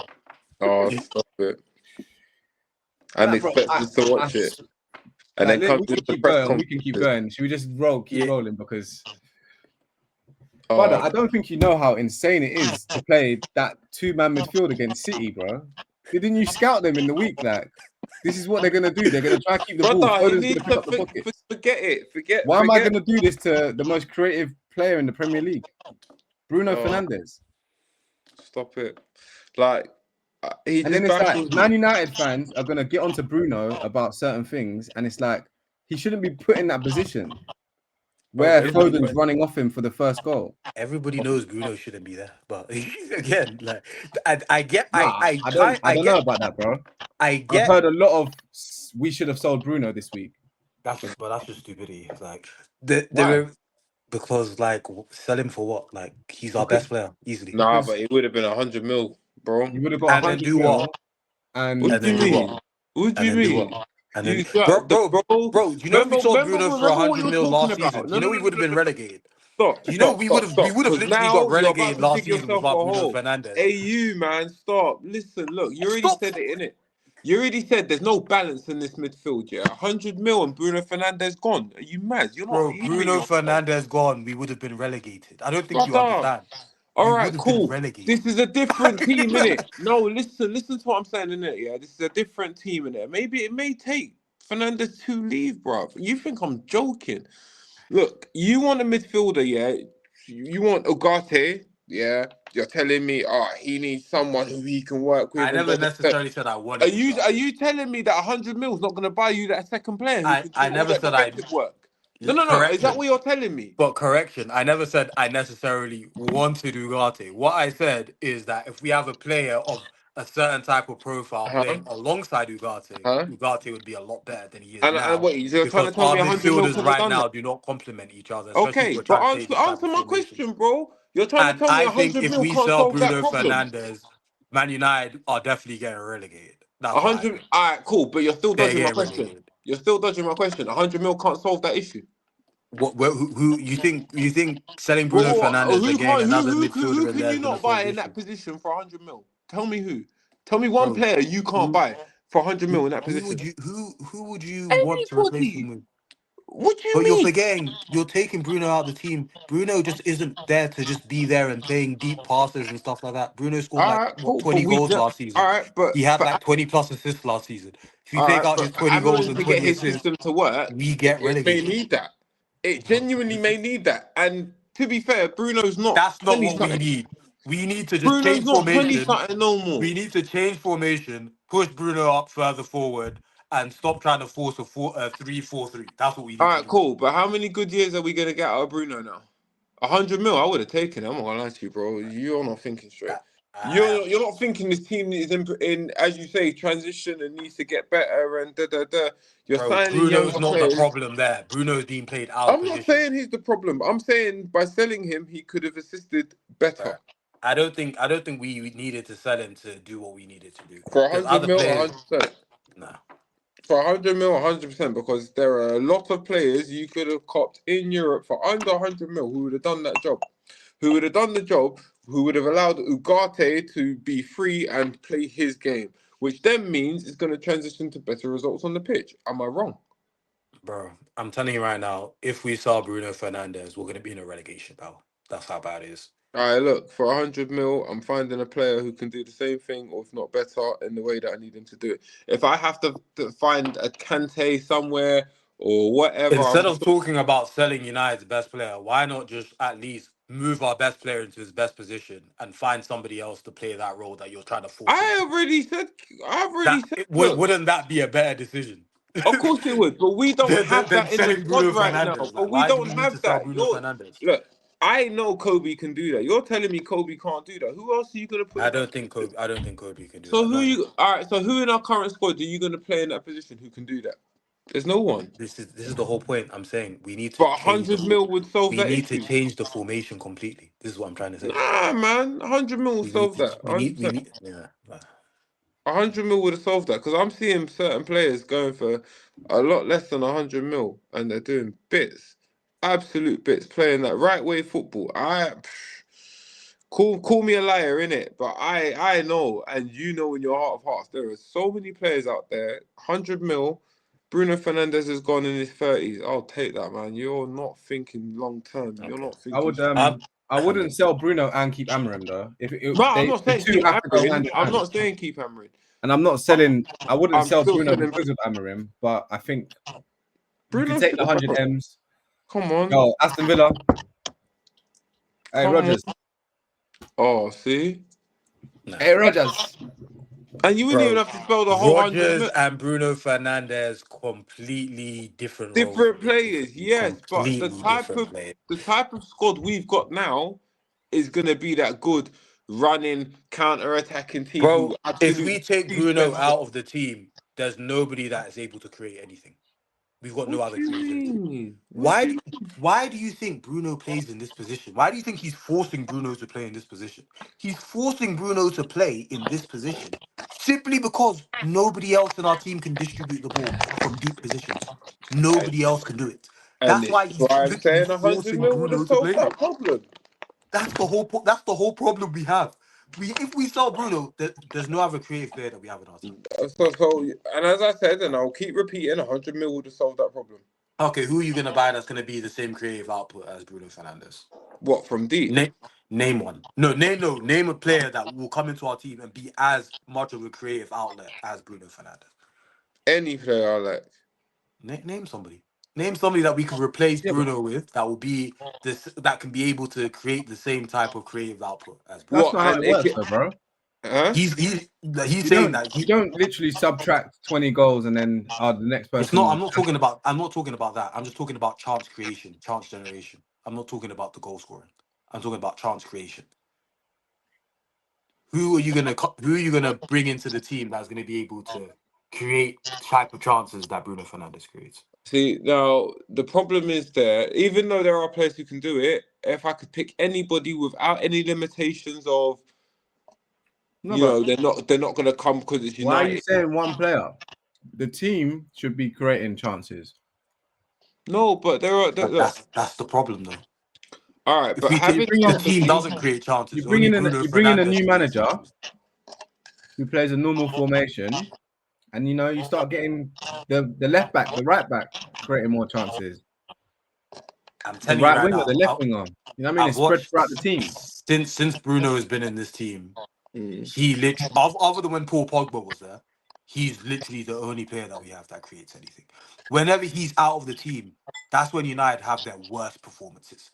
Oh, stop it. And Like, bro, expect us to watch it. And like then come we to can the keep press going. We can keep conferences. going. Should we just keep Yeah, rolling? Because, brother, Oh, I don't think you know how insane it is to play that two-man midfield against City, bro. Didn't you scout them in the week? Like, this is what they're gonna do. They're gonna try to keep the ball. brother, he Foden's gonna needs pick to up the buckets. forget it. Why am I Forget. gonna do this to the most creative player in the Premier League, Bruno Oh, Fernandes? stop it. Like, he And then just it's like baffles Man me. United fans are gonna get onto Bruno about certain things, and it's like he shouldn't be put in that position bro. where Foden's running off him for the first goal. Everybody knows Bruno shouldn't be there, but again, like I get, Nah, I I don't know get, about that, bro. I I've get heard a lot of we should have sold Bruno this week. that's just stupidity. Like Why? because like sell him for what? Like he's our Because best player easily, Nah, because but it would have been 100 mil, bro. you would have got and then 100 do what? mil, and What And do then you do mean? what? What do And you then do mean? what? And You then, shut the bro. bro, do you know if we sold Bruno for Remember what 100 you're mil talking last about. season? Do No, you know no, we no, would have no, been no. relegated? Stop, Do you know stop, we would stop, have stop. Because literally got now you're about relegated to last dig season yourself a without Bruno hole. Fernandes? Hey, you man, stop. Listen, look, you already Stop, said it, innit? You already said there's no balance in this midfield, yeah. 100 mil and Bruno Fernandes gone. Are you mad? You're not bro. hearing Bruno yourself, Fernandes gone, we would have been relegated. I don't think you brother. understand. All We right, would have been cool. relegated. This is a different team, innit? No, listen to what I'm saying, innit? Yeah, this is a different team, innit? Maybe it may take Fernandes to leave, bro. You think I'm joking? Look, you want a midfielder, yeah? You want Ugarte, yeah? You're telling me, he needs someone who he can work I with and never da, da, da. necessarily said I Are wanted Ugarte. you telling me that 100 mil is not going to buy you that second player who can I do all never that said I defensive work? No. Is that correction. what you're telling me? But correction, I never said I necessarily wanted Ugarte. What I said is that if we have a player of a certain type of profile Huh? playing alongside Ugarte, Huh? Ugarte would be a lot better than he is And now wait, you're trying because to tell our me 100 mil midfielders couldn't have right done that? now do not complement each other, especially if Okay, we're but trying to play these type answer of my formations. question, bro. You're trying to And tell me I think 100 if mil we can't sell solve that Bruno problem. Fernandes, Man United are definitely getting relegated. That's what I 100, think. all right, cool, but you're still They're dodging my getting question. relegated. You're still dodging my question. 100 mil can't solve that issue. Who you think selling Bruno Well, Fernandes and who getting can't? another Who midfielder in can there you is going to not solve buy the in issue? that position for 100 mil? Tell me who. Tell me one Bro, player you can't who buy for 100 mil in that position. who would you want to replace him Anybody. with? What do you But you're mean? forgetting, you're taking Bruno out of the team. Bruno just isn't there to just be there and playing deep passes and stuff like that. Bruno scored All like right, what cool, but 20 we goals just, last all season. right, but He had for like 20 plus assists last season. If you all take right, out but his for 20 goals Amarin and to get 20 his assists, system to work, we get it may relegated. need that. It genuinely may need that. And to be fair, Bruno's not That's not 20 what we something. need. We need to just Bruno's change not 20 formation. something no more. We need to change formation, push Bruno up further forward, and stop trying to force a 3-4-3. That's what we All need to right, do. cool. But how many good years are we gonna get out of Bruno now? 100 mil, I would have taken it. I'm not gonna lie to you, bro. You're not thinking straight. I You're not thinking this team is in as you say transition and needs to get better and da da da. You're Bro, signing Bruno's younger not the players. problem there. Bruno's being played out of I'm not position. saying he's the problem. I'm saying by selling him, he could have assisted better. Bro. I don't think we needed to sell him to do what we needed to do. For There's 100 other mil, players. 100%. Nah. For 100 mil, 100%, because there are a lot of players you could have copped in Europe for under 100 mil who would have done that job. Who would have done the job, who would have allowed Ugarte to be free and play his game, which then means it's going to transition to better results on the pitch. Am I wrong? Bro, I'm telling you right now, if we saw Bruno Fernandes, we're going to be in a relegation battle. That's how bad it is. All right, look, for 100 mil, I'm finding a player who can do the same thing, or if not better, in the way that I need him to do it. If I have to find a Kante somewhere or whatever, Instead of talking about selling United's best player, why not just at least move our best player into his best position and find somebody else to play that role that you're trying to force him to? I've already said, look, Wouldn't that be a better decision? of course it would, but we don't have than that in the selling squad Bruno right now. Fernandes. But Like, we why do don't we need to have sell that. Bruno Fernandes? Look, I know Kobe can do that. You're telling me Kobe can't do that. Who else are you gonna put I in that don't think position? Kobe. I don't think Kobe can do So that. No, all right, so who in our current squad are you gonna play in that position who can do that? There's no one. this is the whole point. I'm saying we need to But change 100 mil would solve we that need to issue. change the formation completely. This is what I'm trying to say. Nah, man, 100 mil will solve that. We 100%. need yeah. 100 mil would have solved that because I'm seeing certain players going for a lot less than 100 mil and they're doing bits, absolute bits, playing that right way football. Call me a liar, innit? But I know, and you know in your heart of hearts, there are so many players out there. 100 mil. Bruno Fernandes has gone in his 30s. I'll take that, man. You're not thinking long term. You're Okay. not thinking. I wouldn't sell Bruno and keep Amorim though. No, I'm not The saying two keep have to go hammering. hand in I'm hand. not saying keep hammering. And I'm not selling. I wouldn't I'm sell still Bruno selling because of Amorim, but I think you could Bruno. take the 100 M's. Come on, Yo, Aston Villa. Hey come on. Rogers. Oh, see, Nah. Hey Rogers. and you wouldn't even Bro, have to spell the whole 100 Rogers mil. and Bruno Fernandes completely different roles in Different this players, position. yes, but Completely different players. the type of squad we've got now is gonna be that good running, counter-attacking team who Bro, if we absolutely take Bruno defense. out of the team, there's nobody that is able to create anything. We've got no What other do you creativity. mean? What Why do do, you why do you think Bruno plays in this position? Why do you think he's forcing Bruno to play in this position? He's forcing Bruno to play in this position simply because nobody else in our team can distribute the ball from deep positions. and, Nobody else can do it. and That's this why is he's why I'm literally saying 100 forcing mil would have Bruno to solved play that there. problem. That's the whole problem we have. If we sell Bruno, there's no other creative player that we have in our team. And as I said, and I'll keep repeating, 100 mil would have solved that problem. Okay, who are you gonna buy that's gonna be the same creative output as Bruno Fernandes? What, from deep? Name one. Name a player that will come into our team and be as much of a creative outlet as Bruno Fernandes. Any player I like. Name somebody. Name somebody that we can replace Yeah, but Bruno with that will be this that can be able to create the same type of creative output as Bruno. that's What, not how and it it works can, though, bro. huh? He's saying that You don't literally subtract 20 goals and then the next it's not. I'm person. not talking about. I'm not talking about that. I'm just talking about chance creation, chance generation. I'm not talking about the goal scoring. I'm talking about chance creation. Who are you gonna bring into the team that's gonna be able to create type of chances that Bruno Fernandes creates? See, now the problem is there, even though there are players who can do it, if I could pick anybody without any limitations of, No, but they're not gonna come because it's why are you United. saying one player? The team should be creating chances. No, but look, That's the problem though. all right, If but we You take having bring the in, team somebody, doesn't create chances, you bring only in Bruno you bring in a Fernandes new creates manager chances. who plays a normal formation, and you start getting the left back, the right back creating more chances. I'm The telling you right right winger, now, the left winger. You know what I mean? I've It's spread watched throughout the team. since Bruno has been in this team. Mm. He literally, other than when Paul Pogba was there, he's literally the only player that we have that creates anything. Whenever he's out of the team, that's when United have their worst performances.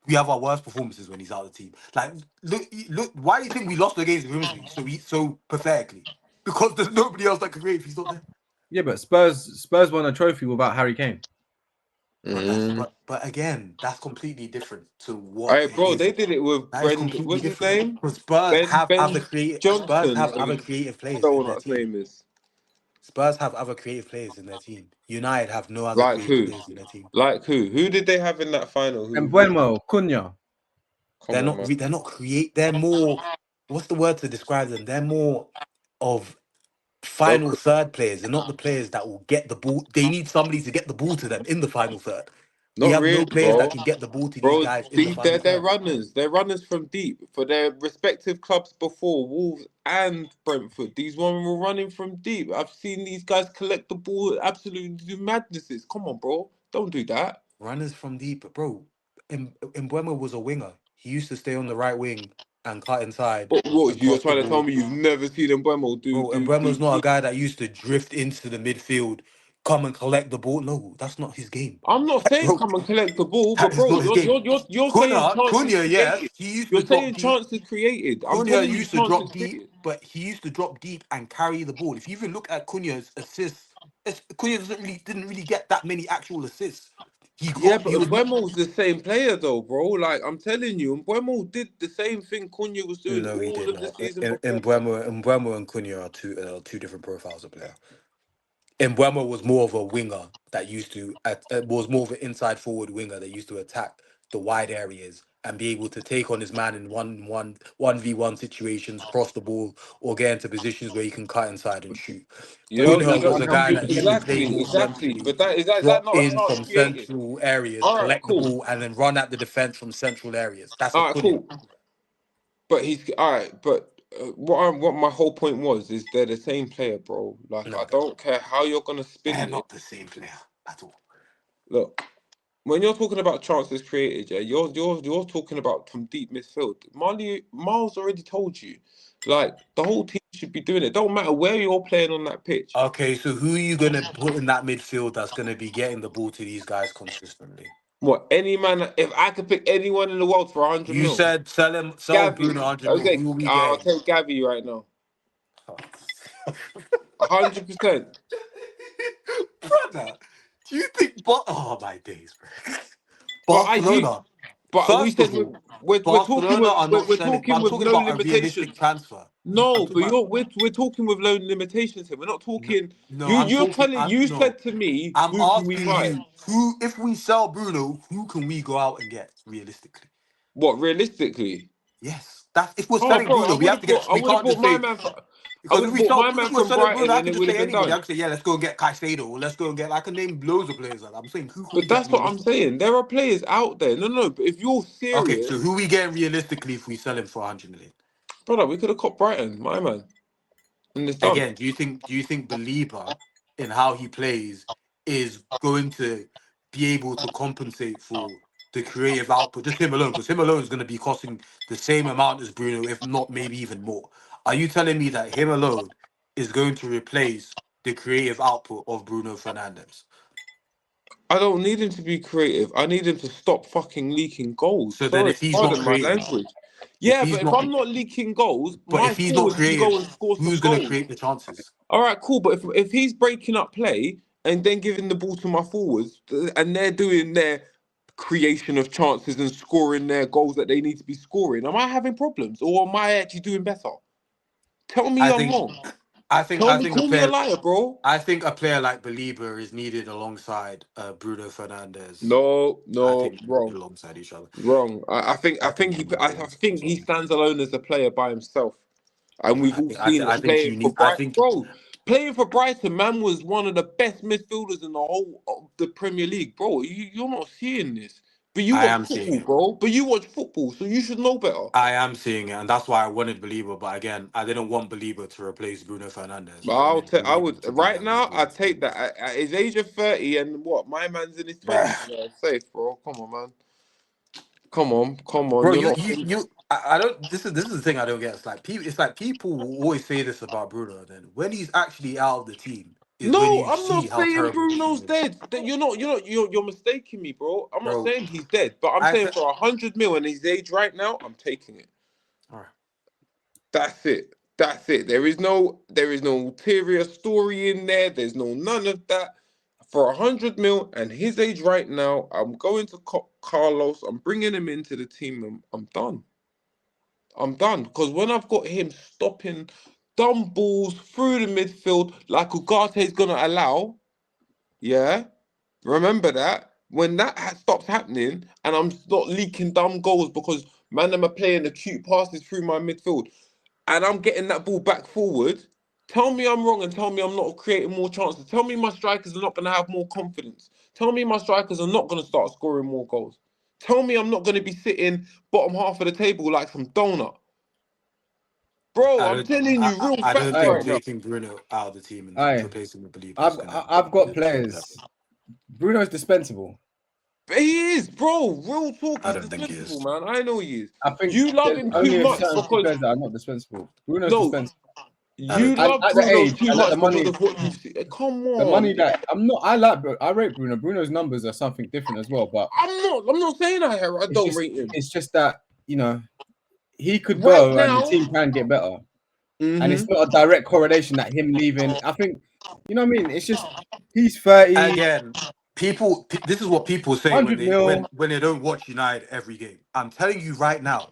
We have our worst performances when he's out of the team. Like, look. Why do you think we lost against Grimsby so pathetically? Because there's nobody else that can create if he's not there. Yeah, but Spurs won a trophy without Harry Kane. But again, that's completely different to what Hey, it bro, is. they did it with That is Brendan. completely What's his different. name? Because Spurs have Ben other creative. Spurs Johnson. have other creative I players don't know in what their his team. name is. Spurs have other creative players in their team. United have no other Like creative who? players in their team. Like who? Who did they have in that final? And Who? Buemo, Cunha. Come on, man. They're not create. They're more. What's the word to describe them? They're more of final Okay. third players. They're not the players that will get the ball. They need somebody to get the ball to them in the final third. We Not have really, no players bro. that can get the ball to these Bro, guys in the final they're third. runners. They're runners from deep for their respective clubs before Wolves and Brentford. These women were running from deep. I've seen these guys collect the ball, absolutely do madnesses. Come on, bro, don't do that. Runners from deep, bro. Mbeumo was a winger. He used to stay on the right wing and cut inside But what and you're cross the trying to tell ball. me you've never seen Mbeumo Bro, Mbeumo's not a guy that used to drift into the midfield, come and collect the ball. No, that's not his game. I'm not saying Bro, come and collect the ball, that but is bro, not his game. you're saying chances Cunha, yes, created. he used You're to drop saying deep. chances created. I'm Cunha telling you used to chances drop deep, created. but he used to drop deep and carry the ball. If you even look at Cunha's assists, Cunha didn't really get that many actual assists. Yeah, but He was Mbeumo's the same player though, bro. Like I'm telling you, Mbeumo did the same thing Cunha was doing no, he all did of the not. season before. Mbeumo and Cunha are two different profiles of player. Mbeumo was more of a winger that used to was more of an inside forward winger that used to attack the wide areas and be able to take on his man in 1v1 situations, cross the ball, or get into positions where he can cut inside and shoot. Cunha was a guy that used to play more Exactly. centrally, But that drop not a in chance from created? central areas, All right, collect the cool. ball, and then run at the defense from central areas. That's a All right, Cunha. cool. But he's all right. But what my whole point was is they're the same player, bro. Like No, I they're not. don't care how you're gonna They're spin it. not the same player at all. Look, when you're talking about chances created, yeah, you're talking about from deep midfield. Miles already told you, like the whole team should be doing it. Don't matter where you're playing on that pitch. Okay, so who are you going to put in that midfield that's going to be getting the ball to these guys consistently? What any man? If I could pick anyone in the world for 100 You mil, said sell Bruno Gavi. 100 mil. Okay, Who are we I'll getting? take Gavi right now. Oh. 100%. Brother, do you think... Oh, my days, bro. But I you. Barcelona. But we First said of all, we're talking Barcelona with are not we're selling... But talking I'm with talking no about a realistic limitations. transfer. I'm No, talking but about... we're talking with low limitations here. We're not No, talking. no, I'm You're talking... telling. You no. said to me, I'm who can we asking buy? you, who, if we sell Bruno, who can we go out and get realistically? What realistically? Yes, that's if we're Oh, selling bro, Bruno, we have to get. I We would have can't bought just my say man. I because would have bought my man if we're from selling Bruno, Brighton, I and could it just would have say been anybody. I done. could say, yeah, let's go and get Caicedo, or let's go and get. I can name loads of players. Like I'm saying, who can we But get that's what I'm realistically? saying. There are players out there. No. But if you're Okay, serious, so who we getting realistically if we sell him for 100 million? brother, we could have caught Brighton, my man, and it's done. Again, do you think Belieber in how he plays is going to be able to compensate for the creative output? Just him alone, because him alone is going to be costing the same amount as Bruno, if not maybe even more. Are you telling me that him alone is going to replace the creative output of Bruno Fernandes? I don't need him to be creative. I need him to stop fucking leaking goals. So then, Sorry, if he's not pardon my creative, language. if Yeah, he's but if not, I'm not leaking goals, but my if he's not forwards can go creative, and score some who's going to goals. create the chances? All right, cool. But if he's breaking up play and then giving the ball to my forwards, and they're doing their creation of chances and scoring their goals that they need to be scoring, am I having problems or am I actually doing better? Tell me I I'm think, wrong. I think, Tell I me, think a call me a player. liar, bro. I think a player like Belieber is needed alongside Bruno Fernandes. No, I no, think they're needed wrong, alongside each other. wrong. I I think think they need to be I alongside think each he other. stands alone as a player by himself. And we've I all think I, seen th- I it think playing you for need. I Brighton. think Bro, playing for Brighton, man was one of the best midfielders in the whole of the Premier League. Bro, you're not seeing this. But you I watch am seeing football, it. bro. But you watch football, so you should know better. I am seeing it, and that's why I wanted Belieber. But again, I didn't want Belieber to replace Bruno Fernandes. But I wanted I Belieber would to be right there now. I'd take realistically. that at his age of 30, and what my man's in his 20s. Bruh. Yeah, safe, bro. Come on, man. Come on. Bro, You're you not. you you. I don't. This is the thing I don't get. It's like people will always say this about Bruno. Then when he's actually out of the team, is when No, you I'm see not how saying terrible the Bruno's team is, dead. That you're mistaking me, bro. I'm not bro. saying he's dead, but I'm I saying said, for 100 mil and his age right now, I'm taking it. all right. That's it. That's it. There is no ulterior story in there. There's no none of that. For 100 mil and his age right now, I'm going to Carlos. I'm bringing him into the team. And I'm done. I'm done because when I've got him stopping dumb balls through the midfield like Ugarte's gonna allow, yeah. Remember that when that stops happening and I'm not leaking dumb goals because man, I'm playing the cute passes through my midfield and I'm getting that ball back forward. Tell me I'm wrong and tell me I'm not creating more chances. Tell me my strikers are not going to have more confidence. Tell me my strikers are not going to start scoring more goals. Tell me I'm not going to be sitting bottom half of the table like some donut. Bro, I'm telling you real I don't facts think right now. taking Bruno out of the team and Aye. replacing with Believe is going to. I've got players. Bruno's dispensable. He is, bro. Real talk, I he's don't think he is. dispensable, man. I know he is. I think You love there's him too only much certain few because players that are not dispensable. Bruno's no, dispensable. you think love At the Bruno age too and at much the because money, of what you see. Come the money on. that I rate Bruno. Bruno's numbers are something different as well, but I'm not saying I don't rate him. it's just that, you know, he could Right go and the now. team can get better. And it's Mm-hmm. not a direct correlation that him leaving. I think, you know what I mean? It's just he's 30, Again, this is what people say 100 mil. when they don't watch United every game. I'm telling you right now,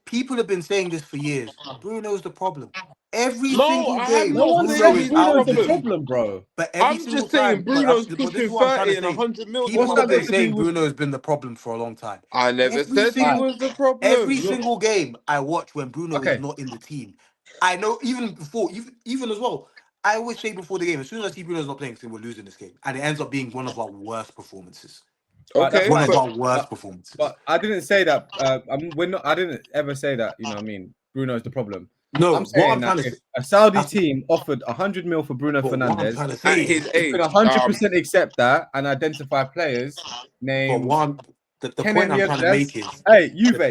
people have been saying this for years. Bruno's the problem. Every No, single I have game, No not one's said Bruno saying is he's the out Bruno's of the the problem. team. problem, bro. But every I'm single just saying time, Bruno's but this is pushing what I'm trying to 30 and say. 100 mil People What's have that tomorrow. been got to do saying with? Bruno has been the problem for a long time. I never Every said he Alright, single was the problem. every single game I watch when Bruno is okay. not in the team, I know even before, even as well. I always say before the game, as soon as I see Bruno's not playing, I think we're losing this game, and it ends up being one of our worst performances. That's Okay, One of fine. our worst But performances. I didn't say that. We're not. I didn't ever say that. You know what I mean? Bruno's the problem. No, I'm what I'm saying that trying to if say, a Saudi that's team offered 100 mil for Bruno but what I'm Fernandes, trying to at say his is, we could age, 100% accept that and identify players but named what the point Kenan I'm trying to Yildiz. make is Hey, the,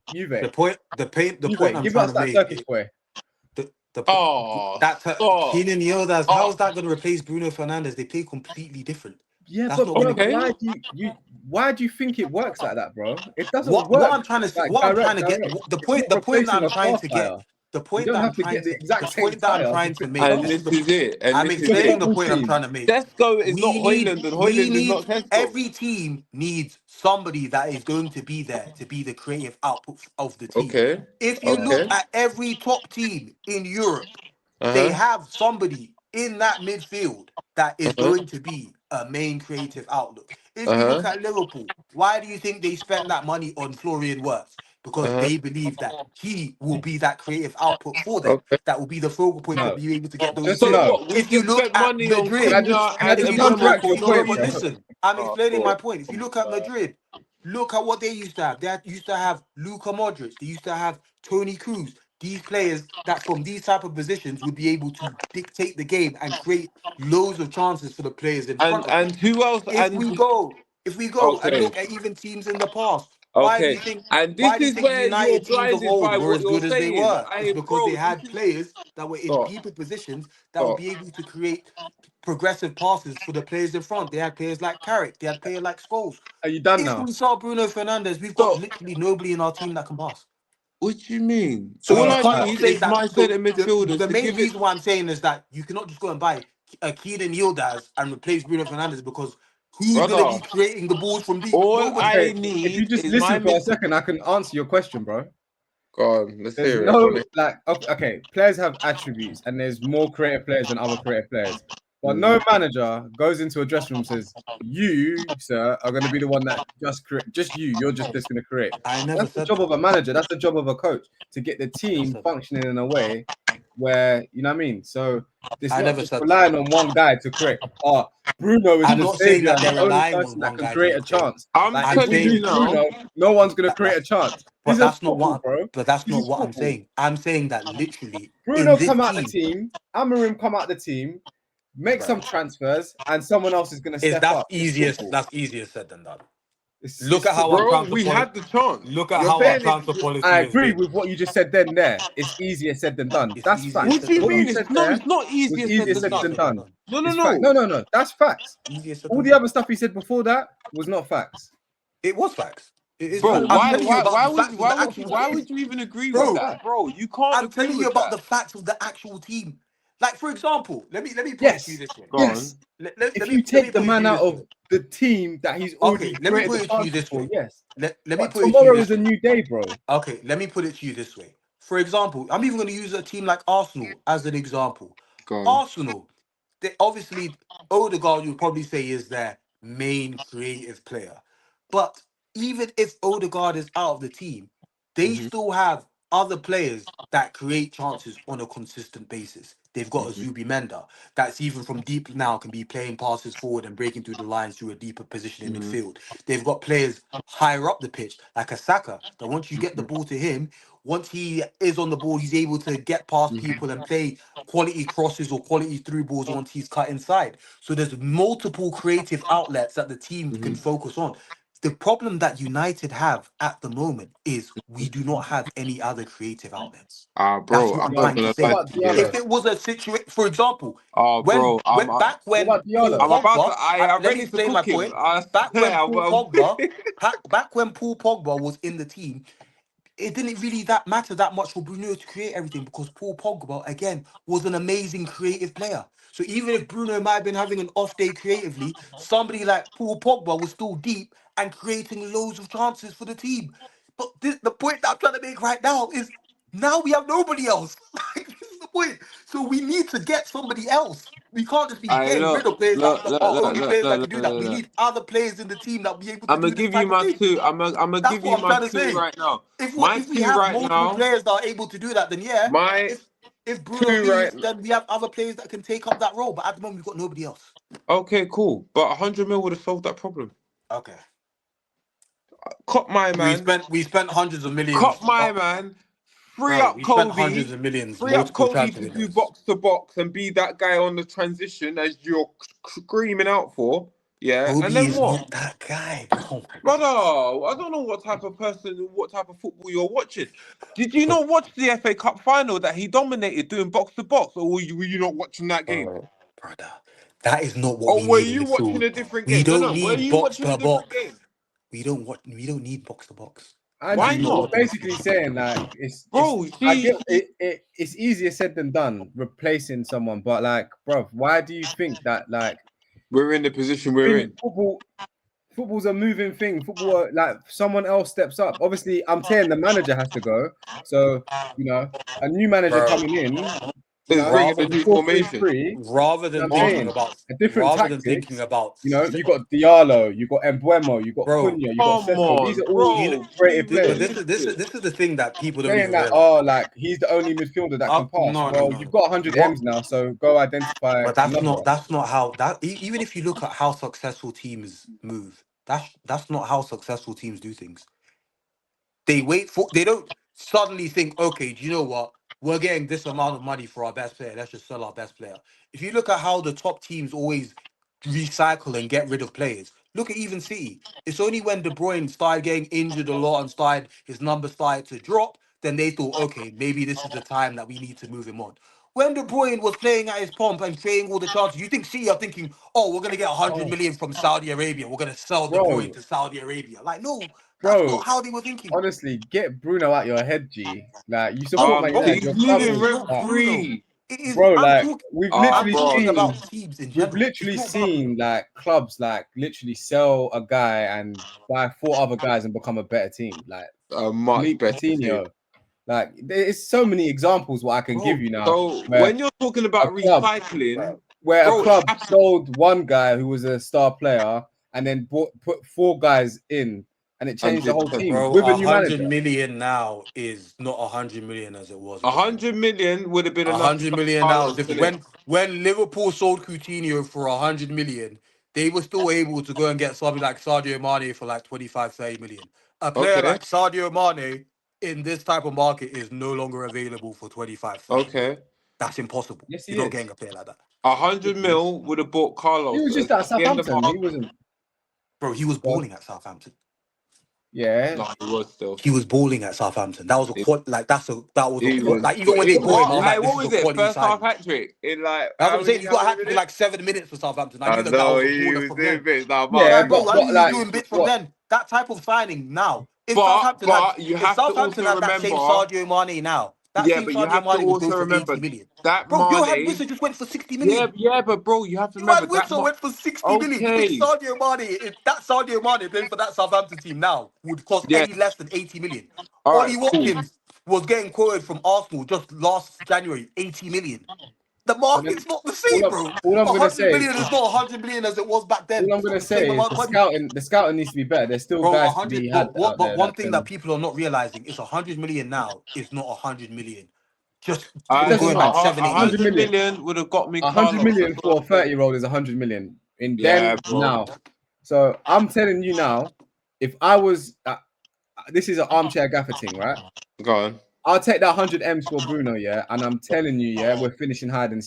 Juve, the point I'm Give trying us to that make Turkish boy. the oh, that stop. Keenan Yildiz, how Oh, is that going to replace Bruno Fernandes? They play completely different. Yeah, That's but not going bro, to okay. why do you think it works like that, bro? It doesn't work what I'm trying to say, like what I'm trying to get direct. the It's not point that replacing I'm a trying car to get tire. You don't have to get the exact the same point that I'm tire to trying to fit the make. And This car. is this the is it. And I'm this It's is a it. explaining the football point I'm team. trying to make. Tesco is not Hoyland, and Hoyland is not Tesco. Every team needs somebody that is going to be there to be the creative output of the team. Okay. If you look Okay. at every top team in Europe, they Uh-huh. have somebody in that midfield that is Uh-huh. going to be a main creative outlook. If you look Uh-huh. at Liverpool, why do you think they spent that money on Florian Wirtz? Because Uh-huh. they believe that he will be that creative output for them. Okay. That will be the focal point to No, be able to get those just So assists. no. what? We If you just look spent at money on Madrid, Cunha Can I and if just you look at counteract your no, point, but Mbemo. bro? listen, I'm Oh, explaining my God. point. If you look at Madrid, look at what they used to have. Used to have Luka Modric. They used to have Tony Cruz. These players that from these type of positions would be able to dictate the game and create loads of chances for the players in front of them. And who else? If And we go, and okay. look at even teams in the past, Okay. And why this do you is think where you're United teams of blinded old by were what as you're good as they saying. were? It's because they Bro, this had is players that were in stop. people positions that would Stop. be able to create progressive passes for the players in front. They had players like Carrick, they had players like Scholes. Are you done If now? we saw Bruno Fernandes, we've got Stop. literally nobody in our team that can pass. What do you mean? So All you I can't need say is that. my So centre midfielders the to main give it. reason why I'm saying is that you cannot just go and buy a Keenan Yildiz and replace Bruno Fernandes because who's going to be Brother, creating the balls from deep? all Nobody. I Okay, if you need just is my listen for a mid. second, I can answer your question, bro. Go on, let's There's hear it. I no wanna... like okay, players have attributes, and there's more creative players than other creative players. But no Mm. manager goes into a dressing room and says, "You, sir, are going to be the one that just create. Just you. You're just going to create." I never That's the said job that. of a manager. That's the job of a coach to get the I never team said that. functioning in a way where you know what I mean. So it's I not never just said that. relying on one guy to create. Oh, Bruno is I'm the not saying savior that and they're the only relying on person that one can guy to create a make plays. chance. I'm Like if I'm we telling lose you saying now. Bruno, no one's going to that, create that a chance. but This is that's not football, what bro. but that's This not is what I'm football. saying. I'm saying that literally in Bruno this come out the team, team, Amarim come out the team, make bro, some transfers, and someone else is going to is step up. It's football. that's easier said than done. Look It's at how our football. Bro, transfer we policy had the chance. look at You're how our saying transfer I policy has agree been. with what you just said then there. It's easier said than done. It's That's easier facts. What said do you than What you done. mean? said It's there not was easier said easier than said Easier than done. said than done. done. No, no, It's fact. no. No. That's facts. Easier said All than the done. other stuff he said before that was not facts. It was facts. It is Bro, fact. I'm telling you about the facts of the What actual why team. would you even agree with That's Bro, that? facts. Bro, you can't I'm agree telling you with about that. the facts of the actual team. Like, for example, let me put it to you Yes. this way. Go Yes. on. If you Let me take the put it to man you out this of way. the team that he's Okay, already let me created put the it to you chances this for, way. yes. Let me But put it to you tomorrow is this a way. new day, bro. Okay, let me put it to you this way. For example, I'm even going to use a team like Arsenal as an example. Go on. Arsenal, they obviously Odegaard you'd probably say is their main creative player. But even if Odegaard is out of the team, they Hmm. still have other players that create chances on a consistent basis. They've got a Zubi-Menda that's even from deep now can be playing passes forward and breaking through the lines through a deeper position in midfield. They've got players higher up the pitch, like a Saka, that once you get the ball to him, once he is on the ball, he's able to get past people and play quality crosses or quality through balls once he's cut inside. So there's multiple creative outlets that the team can focus on. The problem that United have at the moment is we do not have any other creative outlets. That's Bro, what I'm I'm not trying to gonna say. lie to you. If it was a situation, for example, Bro, when back What when about Paul Diallo? I'm about to. Pogba, I'm let me ready to explain my cook him. point. I Back when swear. Paul Pogba, back when Paul Pogba was in the team, it didn't really matter that much for Bruno to create everything because Paul Pogba again was an amazing creative player. So even if Bruno might have been having an off day creatively, somebody like Paul Pogba was still deep and creating loads of chances for the team. But the point that I'm trying to make right now is now we have nobody else. Like, this is the point. So we need to get somebody else. We can't just be I getting rid look, of players that look, look, are look, only look, players that look, can look, do that. look, We look. need other players in the team that be able to I'm gonna do this give you type of my thing. two. I'm gonna That's give what you I'm my trying to two say. right now. My If we two have right multiple now. players that are able to do that, then yeah. My If Bruno two right. leaves, then we have other players that can take up that role. But at the moment, we've got nobody else. Okay, cool. But 100 mil would have solved that problem. Okay. Cop my man. We spent hundreds of Cop millions. my man. Free Bro, up we spent hundreds Cody. of millions, Free up multiple Cody transfer to do windows. box to box and be that guy on the transition as you're screaming out for. Yeah, and Kobe then is what? not that guy. Oh my Brother, I don't know what type of person, what type of football you're watching. Did you god. not watch the FA Cup final that he dominated doing box to box, or were you not watching that game? Brother, that is not what Or we were need in you watching midfield. a different We game? No, don't no, were need you box watching a per different box. game? We don't need box to box. Andrew, Why That's not you're not? what the basically saying like it's Bro, I get it's easier said than done replacing someone, but like, bro, why do you think that like we're in the position we're in in. football's a moving thing. Football, like someone else steps up. Obviously, I'm saying the manager has to go. So a new manager bro. coming in, Let's bring in Rather a from new four three formation. three. rather than I'm thinking saying about a different rather than thinking tactics. about You got Diallo, you got Embuemo, you got bro. Cunha, you got Come Sesko. These on, are all You know, bro. Be creative but players. realistic. this is the thing that people don't Saying even that, realize. like he's the only midfielder that can pass. No, no, Well, no. you've got 100 What? M's now, so go identify But that's another. not how that. Even if you look at how successful teams move, that's not how successful teams do things. They don't suddenly think, okay, do you know what? We're getting this amount of money for our best player. Let's just sell our best player. If you look at how the top teams always recycle and get rid of players, look at even City. It's only when De Bruyne started getting injured a lot and his numbers started to drop, then they thought, okay, maybe this is the time that we need to move him on. When De Bruyne was playing at his pomp and creating all the chances, you think City are thinking, oh, we're gonna get 100 Oh, million from Saudi Arabia. We're gonna sell De Bruyne bro, to Saudi Arabia. Like, no, that's bro, not how they were thinking. honestly, get Bruno out your head, G. Like you support Man Bro, United, He's you're it living is clueless. rent not Like, Bruno. free. It is. bro, like I'm talking Bro. about teams in we've general. It's literally not Bruno. seen like clubs like literally sell a guy and buy four other guys and become a better team. Like A much meet better team. Coutinho. Like there's so many examples what I can give Bro, you now So where when you're talking a about club recycling, where a bro, it club happens. sold one guy who was a star player and then put four guys in and it changed the whole team bro, with a new 100 manager. million now is not 100 million as it was before. 100 million would have been enough to 100 buy million now is Carlos different. Vela. When Liverpool sold Coutinho for 100 million, they were still able to go and get somebody like Sadio Mane for like 25, 30 million. A player Okay, like Sadio Mane in this type of market is no longer available for 25, 30 million. okay. That's impossible. Yes, he You're not is. getting a player like that. 100 Yes, he is. mil would have bought He Carlos was at just at the end of Southampton. our. He wasn't. Bro, he was Well, balling at Southampton. yeah, No, he was still. He was balling at Southampton. That was a He, that was a he was. like even when they bought him, I was like, this What is a was it? quality First half signing. hat trick in like That's what how I'm saying. many He got a hat trick in minutes? like 7 minutes for Southampton. I I knew the guy know was a he baller was from doing then. bits. No, Yeah, yeah, Mark, bro, I knew but he was like doing bits from what? then. That type of signing now. but you If have to Southampton also had that same remember. Sadio Mane now, that Yeah, same but you Sadio have to Mane would go also for 80 remember million. that Bro, Johan Mane. Wissa just went for 60 Yeah, million. yeah, but bro, you have to remember Johan that. Wissa went for 60 million. You think Okay, Sadio Mane, if that Sadio Mane playing for that Southampton team now would cost yeah. any less than 80 million? All right, Ollie cool. Watkins was getting quoted from Arsenal just last January, 80 million. The But then market's not the same, bro. all I'm gonna 100 say million is not 100 million as it was back then. all I'm It's not gonna the same say is amount of money. the scouting needs to be better. There's still Bro, guys to 100, be had out but there one that thing that can. people are not realizing is 100 million now is not 100 million just I doesn't going matter. like 7, 8 years. 100 million would have got me 100 Carlos. million for a 30-year-old is 100 million. In Yeah, then bro. now. So I'm telling you now, if I was, this is an armchair gaffer thing, right? Go on. I'll take that 100 M's for Bruno, yeah, and I'm telling you, yeah, we're finishing higher than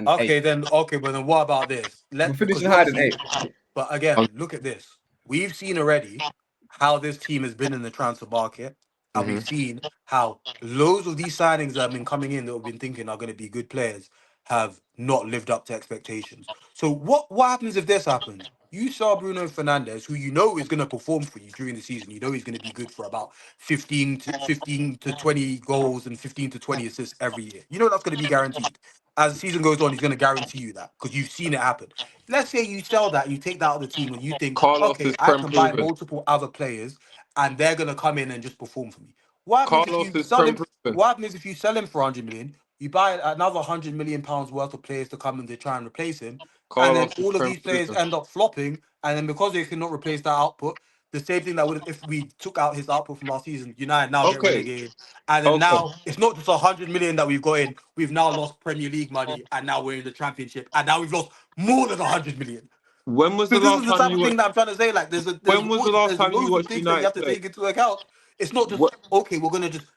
Okay, eight. then okay, but then what about this? We're Because finishing higher than obviously, 8. but again, look at this. We've seen already how this team has been in the transfer market, and we've seen how loads of these signings that have been coming in that we've been thinking are going to be good players have not lived up to expectations. So what happens if this happens? You saw Bruno Fernandes, who you know is going to perform for you during the season. You know he's going to be good for about 15 to 20 goals and 15 to 20 assists every year. You know that's going to be guaranteed. As the season goes on, he's going to guarantee you that because you've seen it happen. Let's say you sell that, you take that out of the team, and you think, Carlos okay, is I prem can buy proven. multiple other players, and they're going to come in and just perform for me. What happens if Carlos you is sell prem him? proven. What happens if you sell him for 100 million? You buy another 100 million pounds worth of players to come and they try and replace him, and then Carlos is all of prem these players proven. end up flopping, and then because they cannot replace that output, the same thing that would if we took out his output from last season, United now get Okay. relegated, and then Okay. now it's not just 100 million that we've got in. We've now lost Premier League money, and now we're in the Championship, and now we've lost more than 100 million. When was So the this last is the time type you of thing watched? that I'm trying to say. Like, When was the last there's time you loads of watched things that you United have to play? take into account. It's not just What? okay. We're gonna just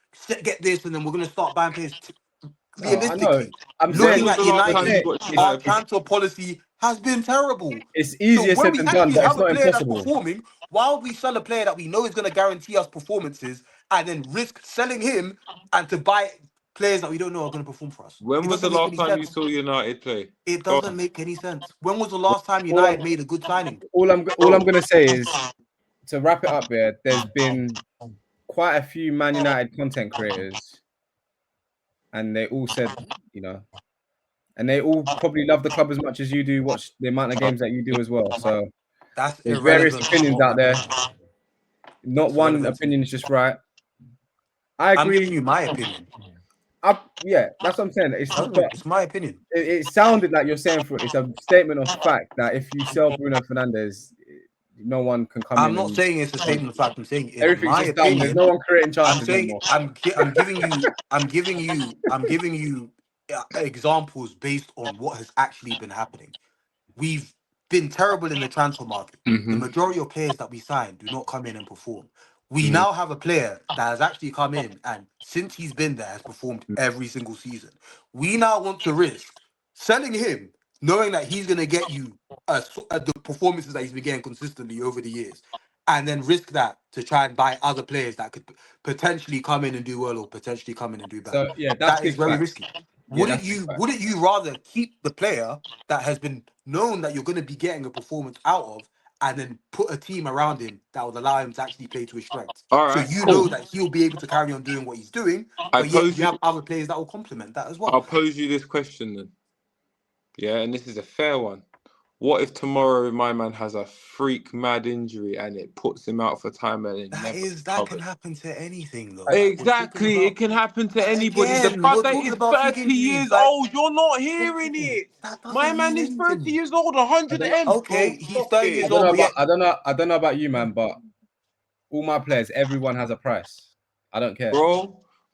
get this, and then we're gonna start buying players. No, I know. Realistically, I'm When saying, looking was at the last I'm time United, you saying watched our United play? transfer policy has been terrible. it's So easier when said we than done, actually but have it's a not player that's impossible. performing, why would we sell a player that we know is going to guarantee us performances and then risk selling him and to buy players that we don't know are going to perform for us? When It was the doesn't make last any time you sense. saw United play? It Go doesn't on. make any sense. When was the last time All I'm United made a good signing? all I'm gonna say is, to wrap it up here, there's been quite a few Man United content creators, and they all said, you know, and they all probably love the club as much as you do, watch the amount of games that you do as well. So That's there's various irrelevant to opinions what out we're there. doing. Not It's one irrelevant to me. opinion is just right. I I'm giving agree. you my opinion. Yeah, that's what I'm saying. But It's my opinion. it sounded like you're saying it's a statement of fact that if you sell Bruno Fernandes, no one can come I'm in not and saying it's a statement of fact. I'm saying, in everything's my just done. There's no opinion, one creating I'm chances no saying more. I'm giving you examples based on what has actually been happening. We've been terrible in the transfer market. The Mm-hmm. majority of players that we sign do not come in and perform. We Mm-hmm. now have a player that has actually come in and since he's been there has performed every single season. We now want to risk selling him, knowing that he's going to get you the performances that he's been getting consistently over the years, and then risk that to try and buy other players that could potentially come in and do well or potentially come in and do bad. So yeah, that's That is big very facts. risky. Yeah, that's big facts. Wouldn't you rather keep the player that has been known that you're going to be getting a performance out of, and then put a team around him that would allow him to actually play to his strengths? All So right, you know cool. that he'll be able to carry on doing what he's doing, I but yet pose you you. have other players that will complement that as well. I'll pose you this question then. Yeah, and this is a fair one. What if tomorrow my man has a freak mad injury and it puts him out for time and it never That can recovers? happen to anything though. Like we're talking Exactly, it about can happen to anybody. The again, we're brother talking is about freak 30 injuries. years Like old. You're not hearing it. that My doesn't man mean is 30 anything. years old, I 100 don't, M's, Okay, bro. he's Stop 30 it. years old, but yet I don't know about you, man, but all my players, everyone has a price. I don't care.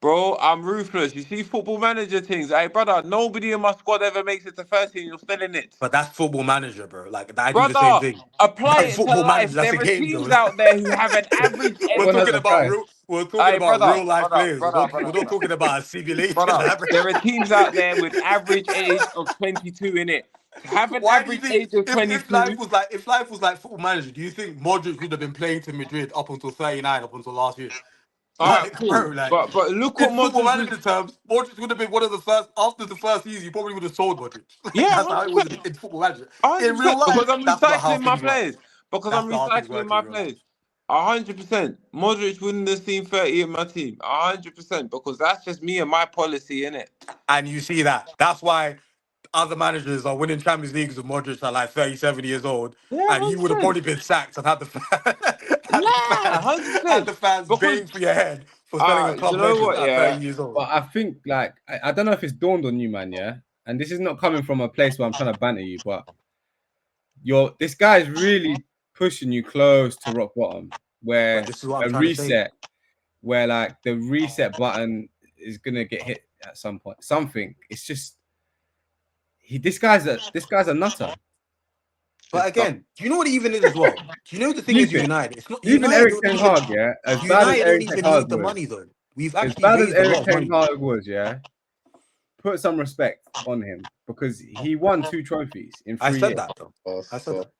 Bro, I'm ruthless. You see football manager things. Hey, brother, nobody in my squad ever makes it to 30 and you're still in it. but that's football manager, bro. Like I do the same Brother, thing. apply That's it to football manager. life. That's a There are game, though. teams out there who have an average we're age. Everyone has talking a about price. real. We're talking Hey, about brother, real life brother, players. brother, We're brother, not brother. talking about a simulation. Brother, there are teams out there with average age of 22 in it. To have an Why do you average think age of if life 22, was like football manager, do you think Modric would have been playing to Madrid up until 39, up until last year? all right, Like, cool. bro, like But look in what football Modric was. manager terms, Modric would have been one of the first after the first season. You probably would have sold Modric. Like, Yeah, that's how it was 100%. in football manager. In 100%. real Because life, I'm that's not how recycling my things work. players. Because I'm That's not how things recycling work in my real life. players. 100%. Modric wouldn't have seen 30 in my team. 100%. Because that's just me and my policy, innit? And you see that. That's why other managers are winning Champions Leagues with Modric at like 37 years old, Yeah, and you would have 100%. probably been sacked and had Nah, had 100%. the fans Because, baying for your head for selling a do you club know legend what, at 30 yeah? years old. But I think, like, I don't know if it's dawned on you, man, yeah? And this is not coming from a place where I'm trying to banter you, but this guy is really pushing you close to rock bottom, But where this is what I'm a trying to say. reset, where like the reset button is gonna get hit at some point. Something. It's just this guy's a nutter. But again, do you know what it even is as well? Do you know the thing is Sleep it. United? It's not Even United. Eric Don't Ten even Hag, yeah, as bad as United don't Eric Ten even Hag need the was, money though. We've as actually bad as raised a lot Eric of Ten money. Hag was, yeah, put some respect on him because he won 2 trophies in 3 I said years. that though. I said that.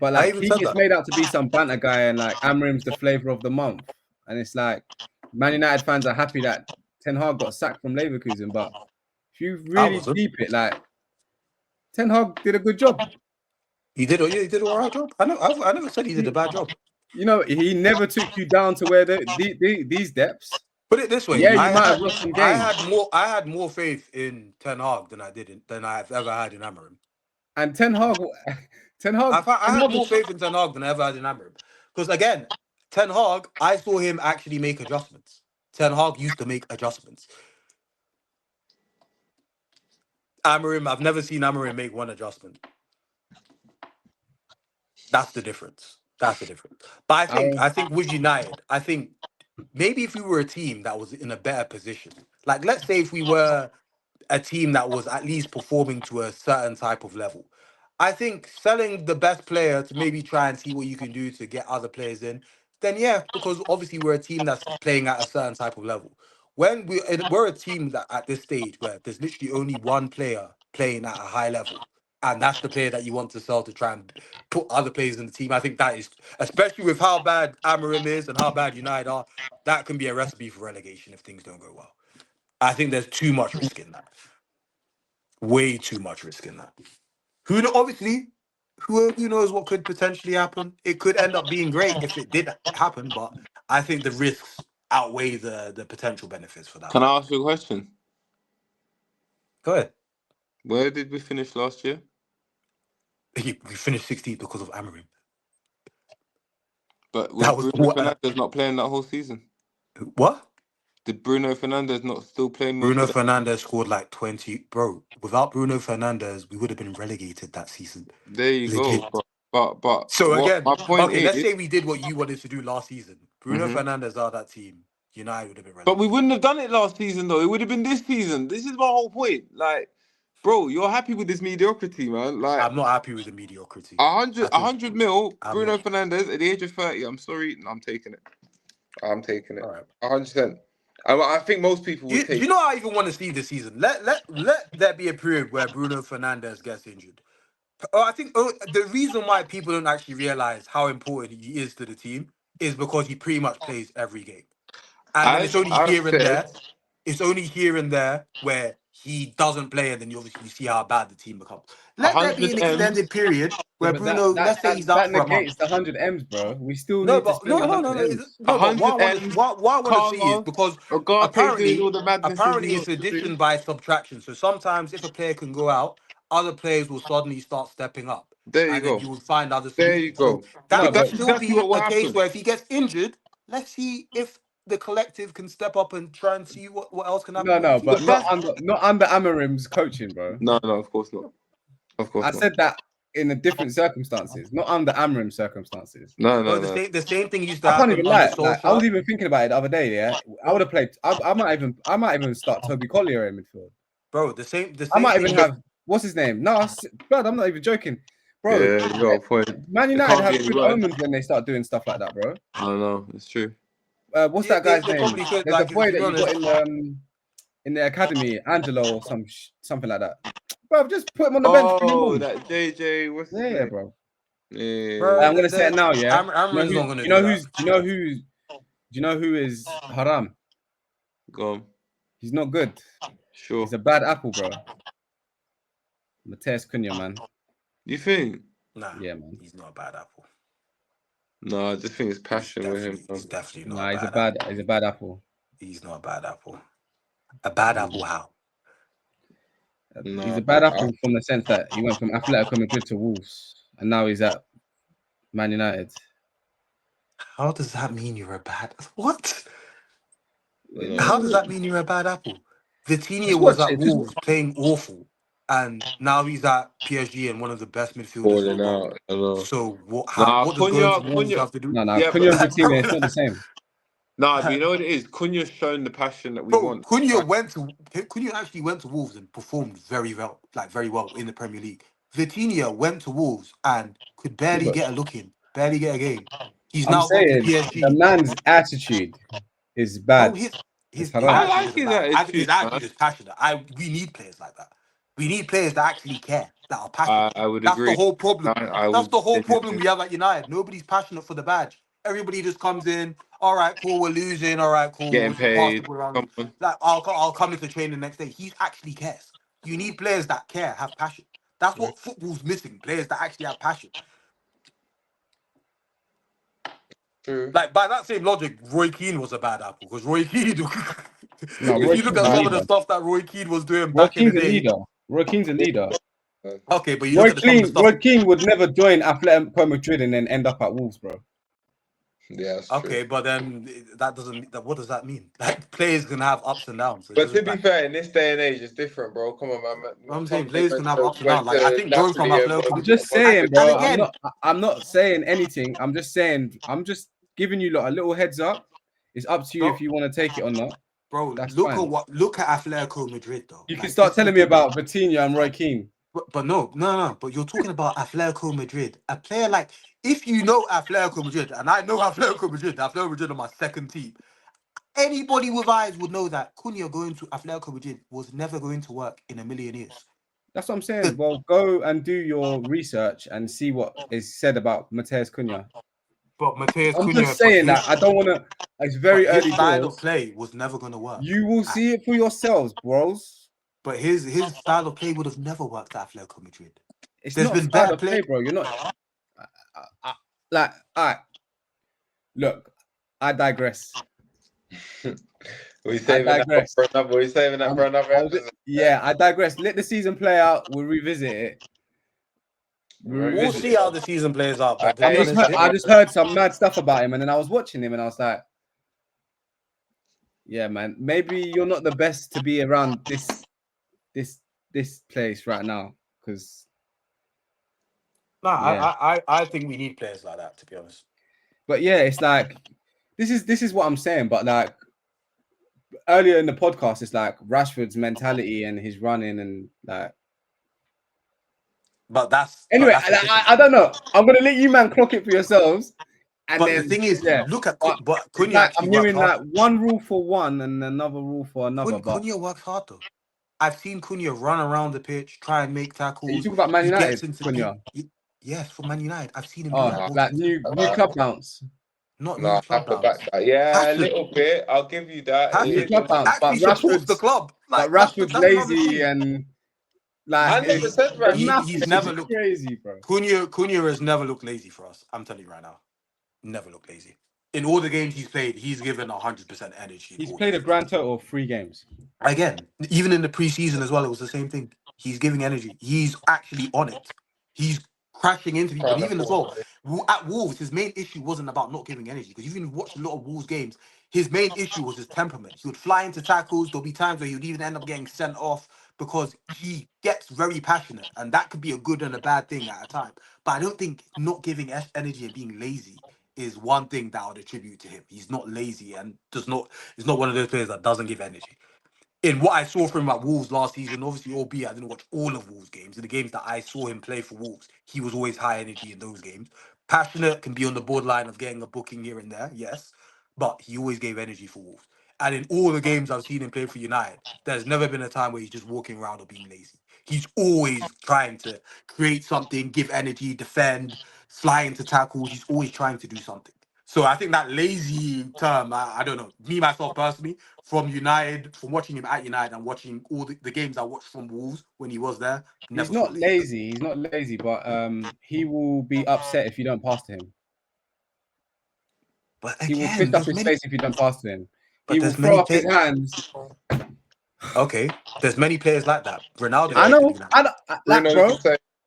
But I like even he said gets that. made out to be some banter guy, and like Amrim's the flavor of the month, and it's like Man United fans are happy that Ten Hag got sacked from Leverkusen, but if you really deep it, like Ten Hag did a good job. He did an alright job. I never said he did a bad job. You know, he never took you down to where these depths. Put it this way: yeah, you might have lost some games. I had more faith in Ten Hag than I've ever had in Amorim. And Ten Hag, I had more faith in Ten Hag than I ever had in Amorim. Because again, Ten Hag, I saw him actually make adjustments. Ten Hag used to make adjustments. Amorim, I've never seen Amorim make one adjustment. That's the difference. But I think with United, I think maybe if we were a team that was in a better position, like let's say if we were a team that was at least performing to a certain type of level, I think selling the best player to maybe try and see what you can do to get other players in, then yeah, because obviously we're a team that's playing at a certain type of level. When we're a team that at this stage where there's literally only one player playing at a high level, and that's the player that you want to sell to try and put other players in the team. I think that is, especially with how bad Amorim is and how bad United are, that can be a recipe for relegation if things don't go well. I think there's too much risk in that. Way too much risk in that. Who knows what could potentially happen? It could end up being great if it did happen, but I think the risks outweigh the potential benefits for that. Can I ask you a question? Go ahead. Where did we finish last year? We finished 16th because of Amorim. But was Bruno Fernandes not playing that whole season? What? Did Bruno Fernandes not still play? Bruno Fernandes scored like 20. Bro, without Bruno Fernandes, we would have been relegated that season. There you go. But so again, my point is, let's say we did what you wanted to do last season. Bruno Fernandes are that team. United would have been relegated. But we wouldn't have done it last season, though. It would have been this season. This is my whole point. Like, bro, you're happy with this mediocrity, man. Like, I'm not happy with the mediocrity. 100 mil, Bruno Fernandes at the age of 30. I'm sorry, I'm taking it. All right. 100%. I think most people would take. You know, I even want to see this season. Let there be a period where Bruno Fernandes gets injured. I think the reason why people don't actually realize how important he is to the team is because he pretty much plays every game, and then it's only here and there. It's only here and there where he doesn't play, and then you obviously see how bad the team becomes. Let there be an extended period where Bruno, let's say he's out for a month. That negates the 100 M's, bro. We still No, need to but spend 100 M's. What I want to see is because apparently it's addition by subtraction. So sometimes if a player can go out, other players will suddenly start stepping up. There you go. Then you will find other There solutions. you go. So that That's would still be what a case happen. where if he gets injured, let's see if the collective can step up and try and see what else can happen. No, but not under Amorim's coaching, bro. No, of course not. I said that in a different circumstances, not under Amorim's circumstances. No. The same thing used to happen. I can't even lie. Like, I was even thinking about it the other day. Yeah, I would have played. I might even start Toby Collier in midfield. Bro, the same. I might even have what's his name? No, blood. I'm not even joking, bro. Yeah, you got a point. Man United have good omens when they start doing stuff like that, bro. I don't know. It's true. What's that guy's name? There's a boy that you got in the academy, Angelo or something like that. Bro, just put him on the bench. Oh, that JJ. What's his name? Yeah, bro. Yeah. Bro, I'm gonna say it now. Yeah. Do you know who is haram? Go on. He's not good. Sure. He's a bad apple, bro. Mateus Cunha, man. You think? Nah. Yeah, man. He's not a bad apple. No, I just think it's passion with him. He's definitely not. Nah, he's a bad apple. He's not a bad apple. A bad apple how? No, he's a bad apple from the sense that he went from Atletico Madrid to Wolves, and now he's at Man United. How does that mean you're a bad? What? How does that mean you're a bad apple? Vitinha was at Wolves playing awful, and now he's at PSG and one of the best midfielders in the world. So what does going to Wolves have to do? No, Cunha and Vitinha, it's not the same. Nah, but you know what it is? Cunha's shown the passion that we Bro, want. Cunha actually went to Wolves and performed very well in the Premier League. Vitinha went to Wolves and could barely get a look in, barely get a game. He's I'm now gone to saying the PSG. man's attitude is Bro, bad. his I attitude like isn't his bad. Actually, attitude, his attitude is passionate. We need players like that. We need players that actually care, that are passionate. I would That's the agree. whole problem. I That's would the whole problem we have at United. Nobody's passionate for the badge. Everybody just comes in. All right, cool. We're losing. All right, cool. getting We'll just pass the paid. ball around. Come on. Like I'll come into training the next day. He actually cares. You need players that care, have passion. That's what football's missing. Players that actually have passion. True. Like by that same logic, Roy Keane was a bad apple because Roy Keane. No, If Roy you look Keane's at a some of the leader. stuff that Roy Keane was doing Roy back in the Keane's a day. leader. Roy Keane's a leader. Okay, but you look at some of the stuff. Roy Keane would never join Atletico Madrid and then end up at Wolves, bro. Yeah, that's Okay, true. but then that doesn't. What does that mean? Like players can have ups and downs. So it But to doesn't be like. fair, in this day and age, it's different, bro. Come on, man. I'm saying Company players can have ups and went downs. Like I to think going from Napoli and Atletico I'm Madrid, just saying, bro. and again, I'm not saying anything. I'm just saying. I'm just giving you a little heads up. It's up to you if you want to take it or not. bro, That's look fine. at Atletico Madrid though. You can Like, start this is telling the me thing. about Vitinha and Roy Keane. But no. But you're talking about Atletico Madrid, a player like if you know Atletico Madrid, and I know Atletico Madrid are my second team. Anybody with eyes would know that Cunha going to Atletico Madrid was never going to work in a million years. That's what I'm saying. Well, go and do your research and see what is said about Matheus Cunha. But Matheus I'm Cunha, just saying that I don't want to. It's very his early style doors. of play was never going to work. You will see it for yourselves, bros. But his style of play would have never worked at Atletico Madrid. It's There's not been style better of play, bro. You're not like. All right. Look, I digress. We're saving that for another. We're saving that for another episode. Yeah, I digress. Let the season play out. We'll revisit it. We'll see how the season plays out. But to be honest, I just heard some mad stuff about him, and then I was watching him, and I was like, "Yeah, man, maybe you're not the best to be around this place right now." Because I think we need players like that, to be honest. But yeah, it's like this is what I'm saying. But like earlier in the podcast, it's like Rashford's mentality and his running and like. But that's anyway. I don't know. I'm gonna let you man clock it for yourselves. And but then, the thing is, look at but Cunha like, actually I'm works doing hard. like one rule for one and another rule for another. Cunha works hard though. I've seen Cunha run around the pitch, try and make tackles. You talk about Man United, Cunha. Yes, for Man United, I've seen him do that. Like new club bounce. Not new club bounce. Yeah, a little bit. I'll give you that. New club bounce, but Rashford's the club. Like Rashford's lazy and like I never said Rashford. He's never looked crazy, bro. Cunha has never looked lazy for us. I'm telling you right now, never looked lazy. In all the games he's played, he's given 100% energy. He's played a grand total of 3 games. Again, even in the preseason as well, it was the same thing. He's giving energy. He's actually on it. He's crashing into people. And even as well, at Wolves, his main issue wasn't about not giving energy. Because you've even watched a lot of Wolves games. His main issue was his temperament. He would fly into tackles. There'll be times where he would even end up getting sent off because he gets very passionate. And that could be a good and a bad thing at a time. But I don't think not giving energy and being lazy is one thing that I would attribute to him. He's not lazy and is not one of those players that doesn't give energy. In what I saw from him at Wolves last season, obviously, albeit I didn't watch all of Wolves' games, in the games that I saw him play for Wolves, he was always high energy in those games. Passionate, can be on the borderline of getting a booking here and there, yes, but he always gave energy for Wolves. And in all the games I've seen him play for United, there's never been a time where he's just walking around or being lazy. He's always trying to create something, give energy, defend, fly into tackles. He's always trying to do something. So I think that lazy term, I don't know, me, myself personally, from United, from watching him at United and watching all the games I watched from Wolves when he was there, never He's not lazy. He's not lazy, but he will be upset if you don't pass to him. But again, he will twist up his face if you don't pass to him. He will throw up his hands. Okay, there's many players like that. Ronaldo. I know. Bro.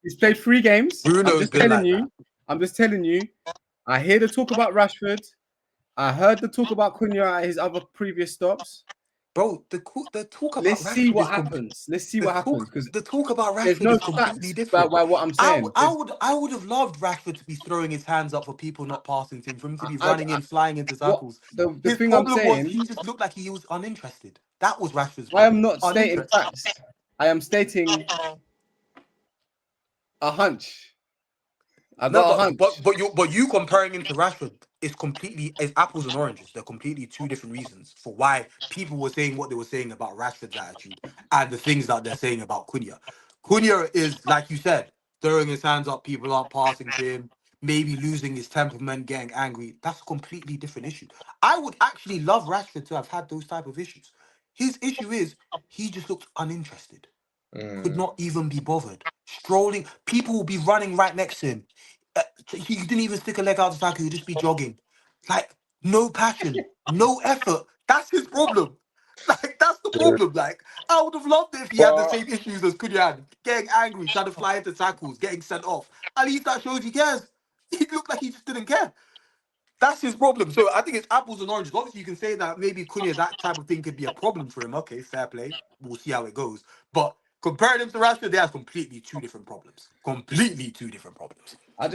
He's played 3 games. Bruno's I'm just telling you. I hear the talk about Rashford. I heard the talk about Cunha at his other previous stops. Bro, the talk about Let's see Rashford what is happens. Let's see what happens because the talk about there's Rashford no is completely facts different. about what I'm saying. I would have loved Rashford to be throwing his hands up for people not passing to him, for him to be running in, flying into What tackles. the His thing I'm problem was saying, he just looked like he was uninterested. That was Rashford's I am problem. not stating facts. I am stating a hunch. I No, got a hunch. but you comparing him to Rashford is apples and oranges. They're completely two different reasons for why people were saying what they were saying about Rashford's attitude and the things that they're saying about Cunha. Cunha is, like you said, throwing his hands up, people aren't passing to him, maybe losing his temperament, getting angry. That's a completely different issue. I would actually love Rashford to have had those type of issues. His issue is he just looked uninterested, could not even be bothered. Strolling, people will be running right next to him. He didn't even stick a leg out the tackle, he'd just be jogging. Like, no passion, no effort. That's his problem. Like, that's the problem. Like, I would have loved it if he had the But same issues as Cunha, getting angry, trying to fly into tackles, getting sent off. At least that shows he cares. He looked like he just didn't care. That's his problem. So I think it's apples and oranges. Obviously, you can say that maybe Cunha, that type of thing could be a problem for him. Okay, fair play. We'll see how it goes. But comparing him to Rashford, they have completely two different problems. Completely two different problems. I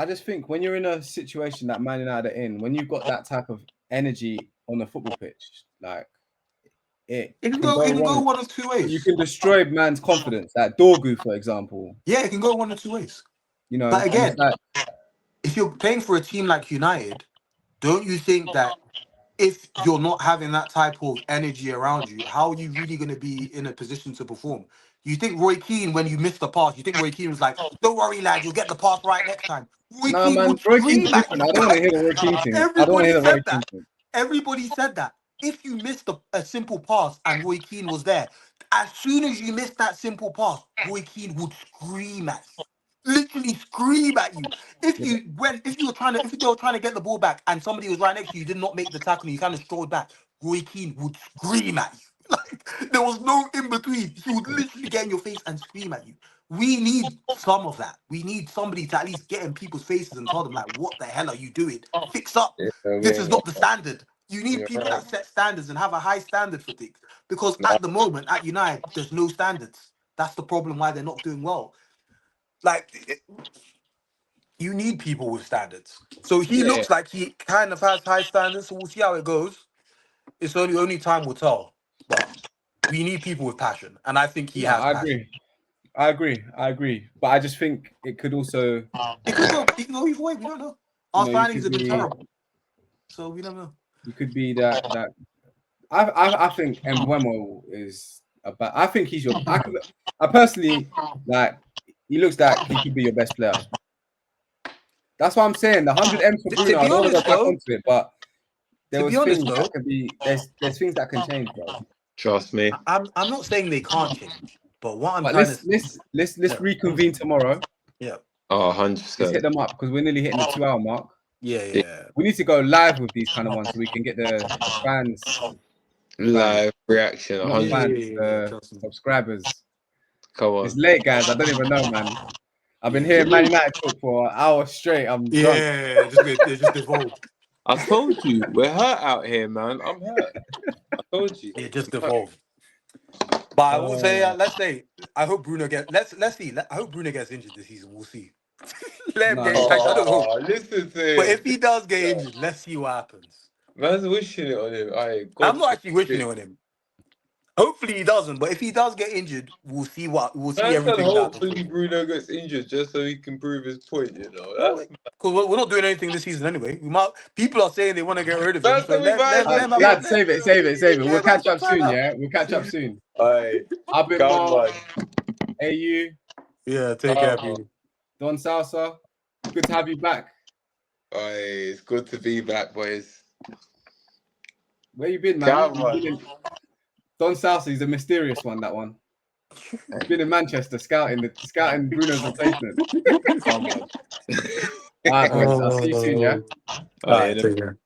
just think when you're in a situation that Man United are in, when you've got that type of energy on the football pitch, like it can go It can go wrong. one of two You ways. can destroy man's confidence. Like Dorgu, for example. Yeah, it can go one of two ways. You know, But and it's again, like if you're playing for a team like United, don't you think that if you're not having that type of energy around you, how are you really going to be in a position to perform? You think Roy Keane, when you missed the pass, you think Roy Keane was like, "Don't worry, lad, you'll get the pass right next time." Roy nah, Keane man. would Roy Keane's scream at different. you. I don't want to hear the Roy Keane thing. I don't want to Everybody hear the Roy said Keane that. thing. Everybody said that. If you missed a simple pass and Roy Keane was there, as soon as you missed that simple pass, Roy Keane would scream at you. Literally scream at you. Yeah, but If you were trying to if they were trying to get the ball back and somebody was right next to you, you did not make the tackle and you kind of strolled back, Roy Keane would scream at you. Like, there was no in between. He would literally get in your face and scream at you. We need some of that. We need somebody to at least get in people's faces and tell them, like, what the hell are you doing? Fix up. yeah, This okay, is not the standard. You need you're people right. that set standards and have a high standard for things. Because Nah, at the moment, at United, there's no standards. That's the problem why they're not doing well. You need people with standards. So he yeah, looks like he kind of has high standards. So we'll see how it goes. It's only time will tell. But we need people with passion, and I think he no, has I passion. agree. I agree. I agree. But I just think it could also, It could go. It can go either way. We don't know. you Our know, you signings could have been be, terrible, so we don't know. you could be that. I think Embuemo is about. I think he's your. I personally like. He looks like he could be your best player. That's what I'm saying. The 100 M for To Bruno. I be don't want to honest, go back though, onto it, but there to be was honest, things that though, could be. There's things that can change, bro. trust me. I'm not saying they can't change, but what I'm But trying to let's yeah reconvene tomorrow. yeah Oh, Let's 100%. hit them up because we're nearly hitting the 2 hour mark. Yeah. We need to go live with these kind of ones so we can get the fans, Live reaction, not fans, 100. trust me. subscribers. Come It's on. late, guys. I don't even know, man. I've been Yeah, hearing Man United talk for an hour straight. I'm drunk. yeah, it just devolved. I told you, we're hurt out here, man. I'm hurt. I told you. It just devolved. But I will say, Uh, let's say, I hope Bruno gets. Let's see. I hope Bruno gets injured this season. We'll see. Let him no, get. Actually, I don't know. Oh, listen to But him. if he does get injured, let's see what happens. Man's wishing it on him. Aye, I'm God not actually wishing forbid. it on him. Hopefully he doesn't. But if he does get injured, we'll see Man said everything that happens. hopefully Bruno gets injured just so he can prove his point, you know. Well, That's because we're not doing anything this season anyway. People are saying they want to get rid of him, man so said we buy let the him have kid. lad, save it. We'll let him have catch some up time soon, out. yeah? We'll catch up soon. Aye, Albert come Mar, on. AU, Yeah, take care, Come on. people. Don Salsa. Good to have you back. Aye, it's good to be back, boys. Where you been, man? Come You've been on. in... Don Salsa, he's a mysterious one, that one. He's been in Manchester scouting Bruno's replacement. Come on. All right, boys. I'll see you soon, yeah? Aye, Take care.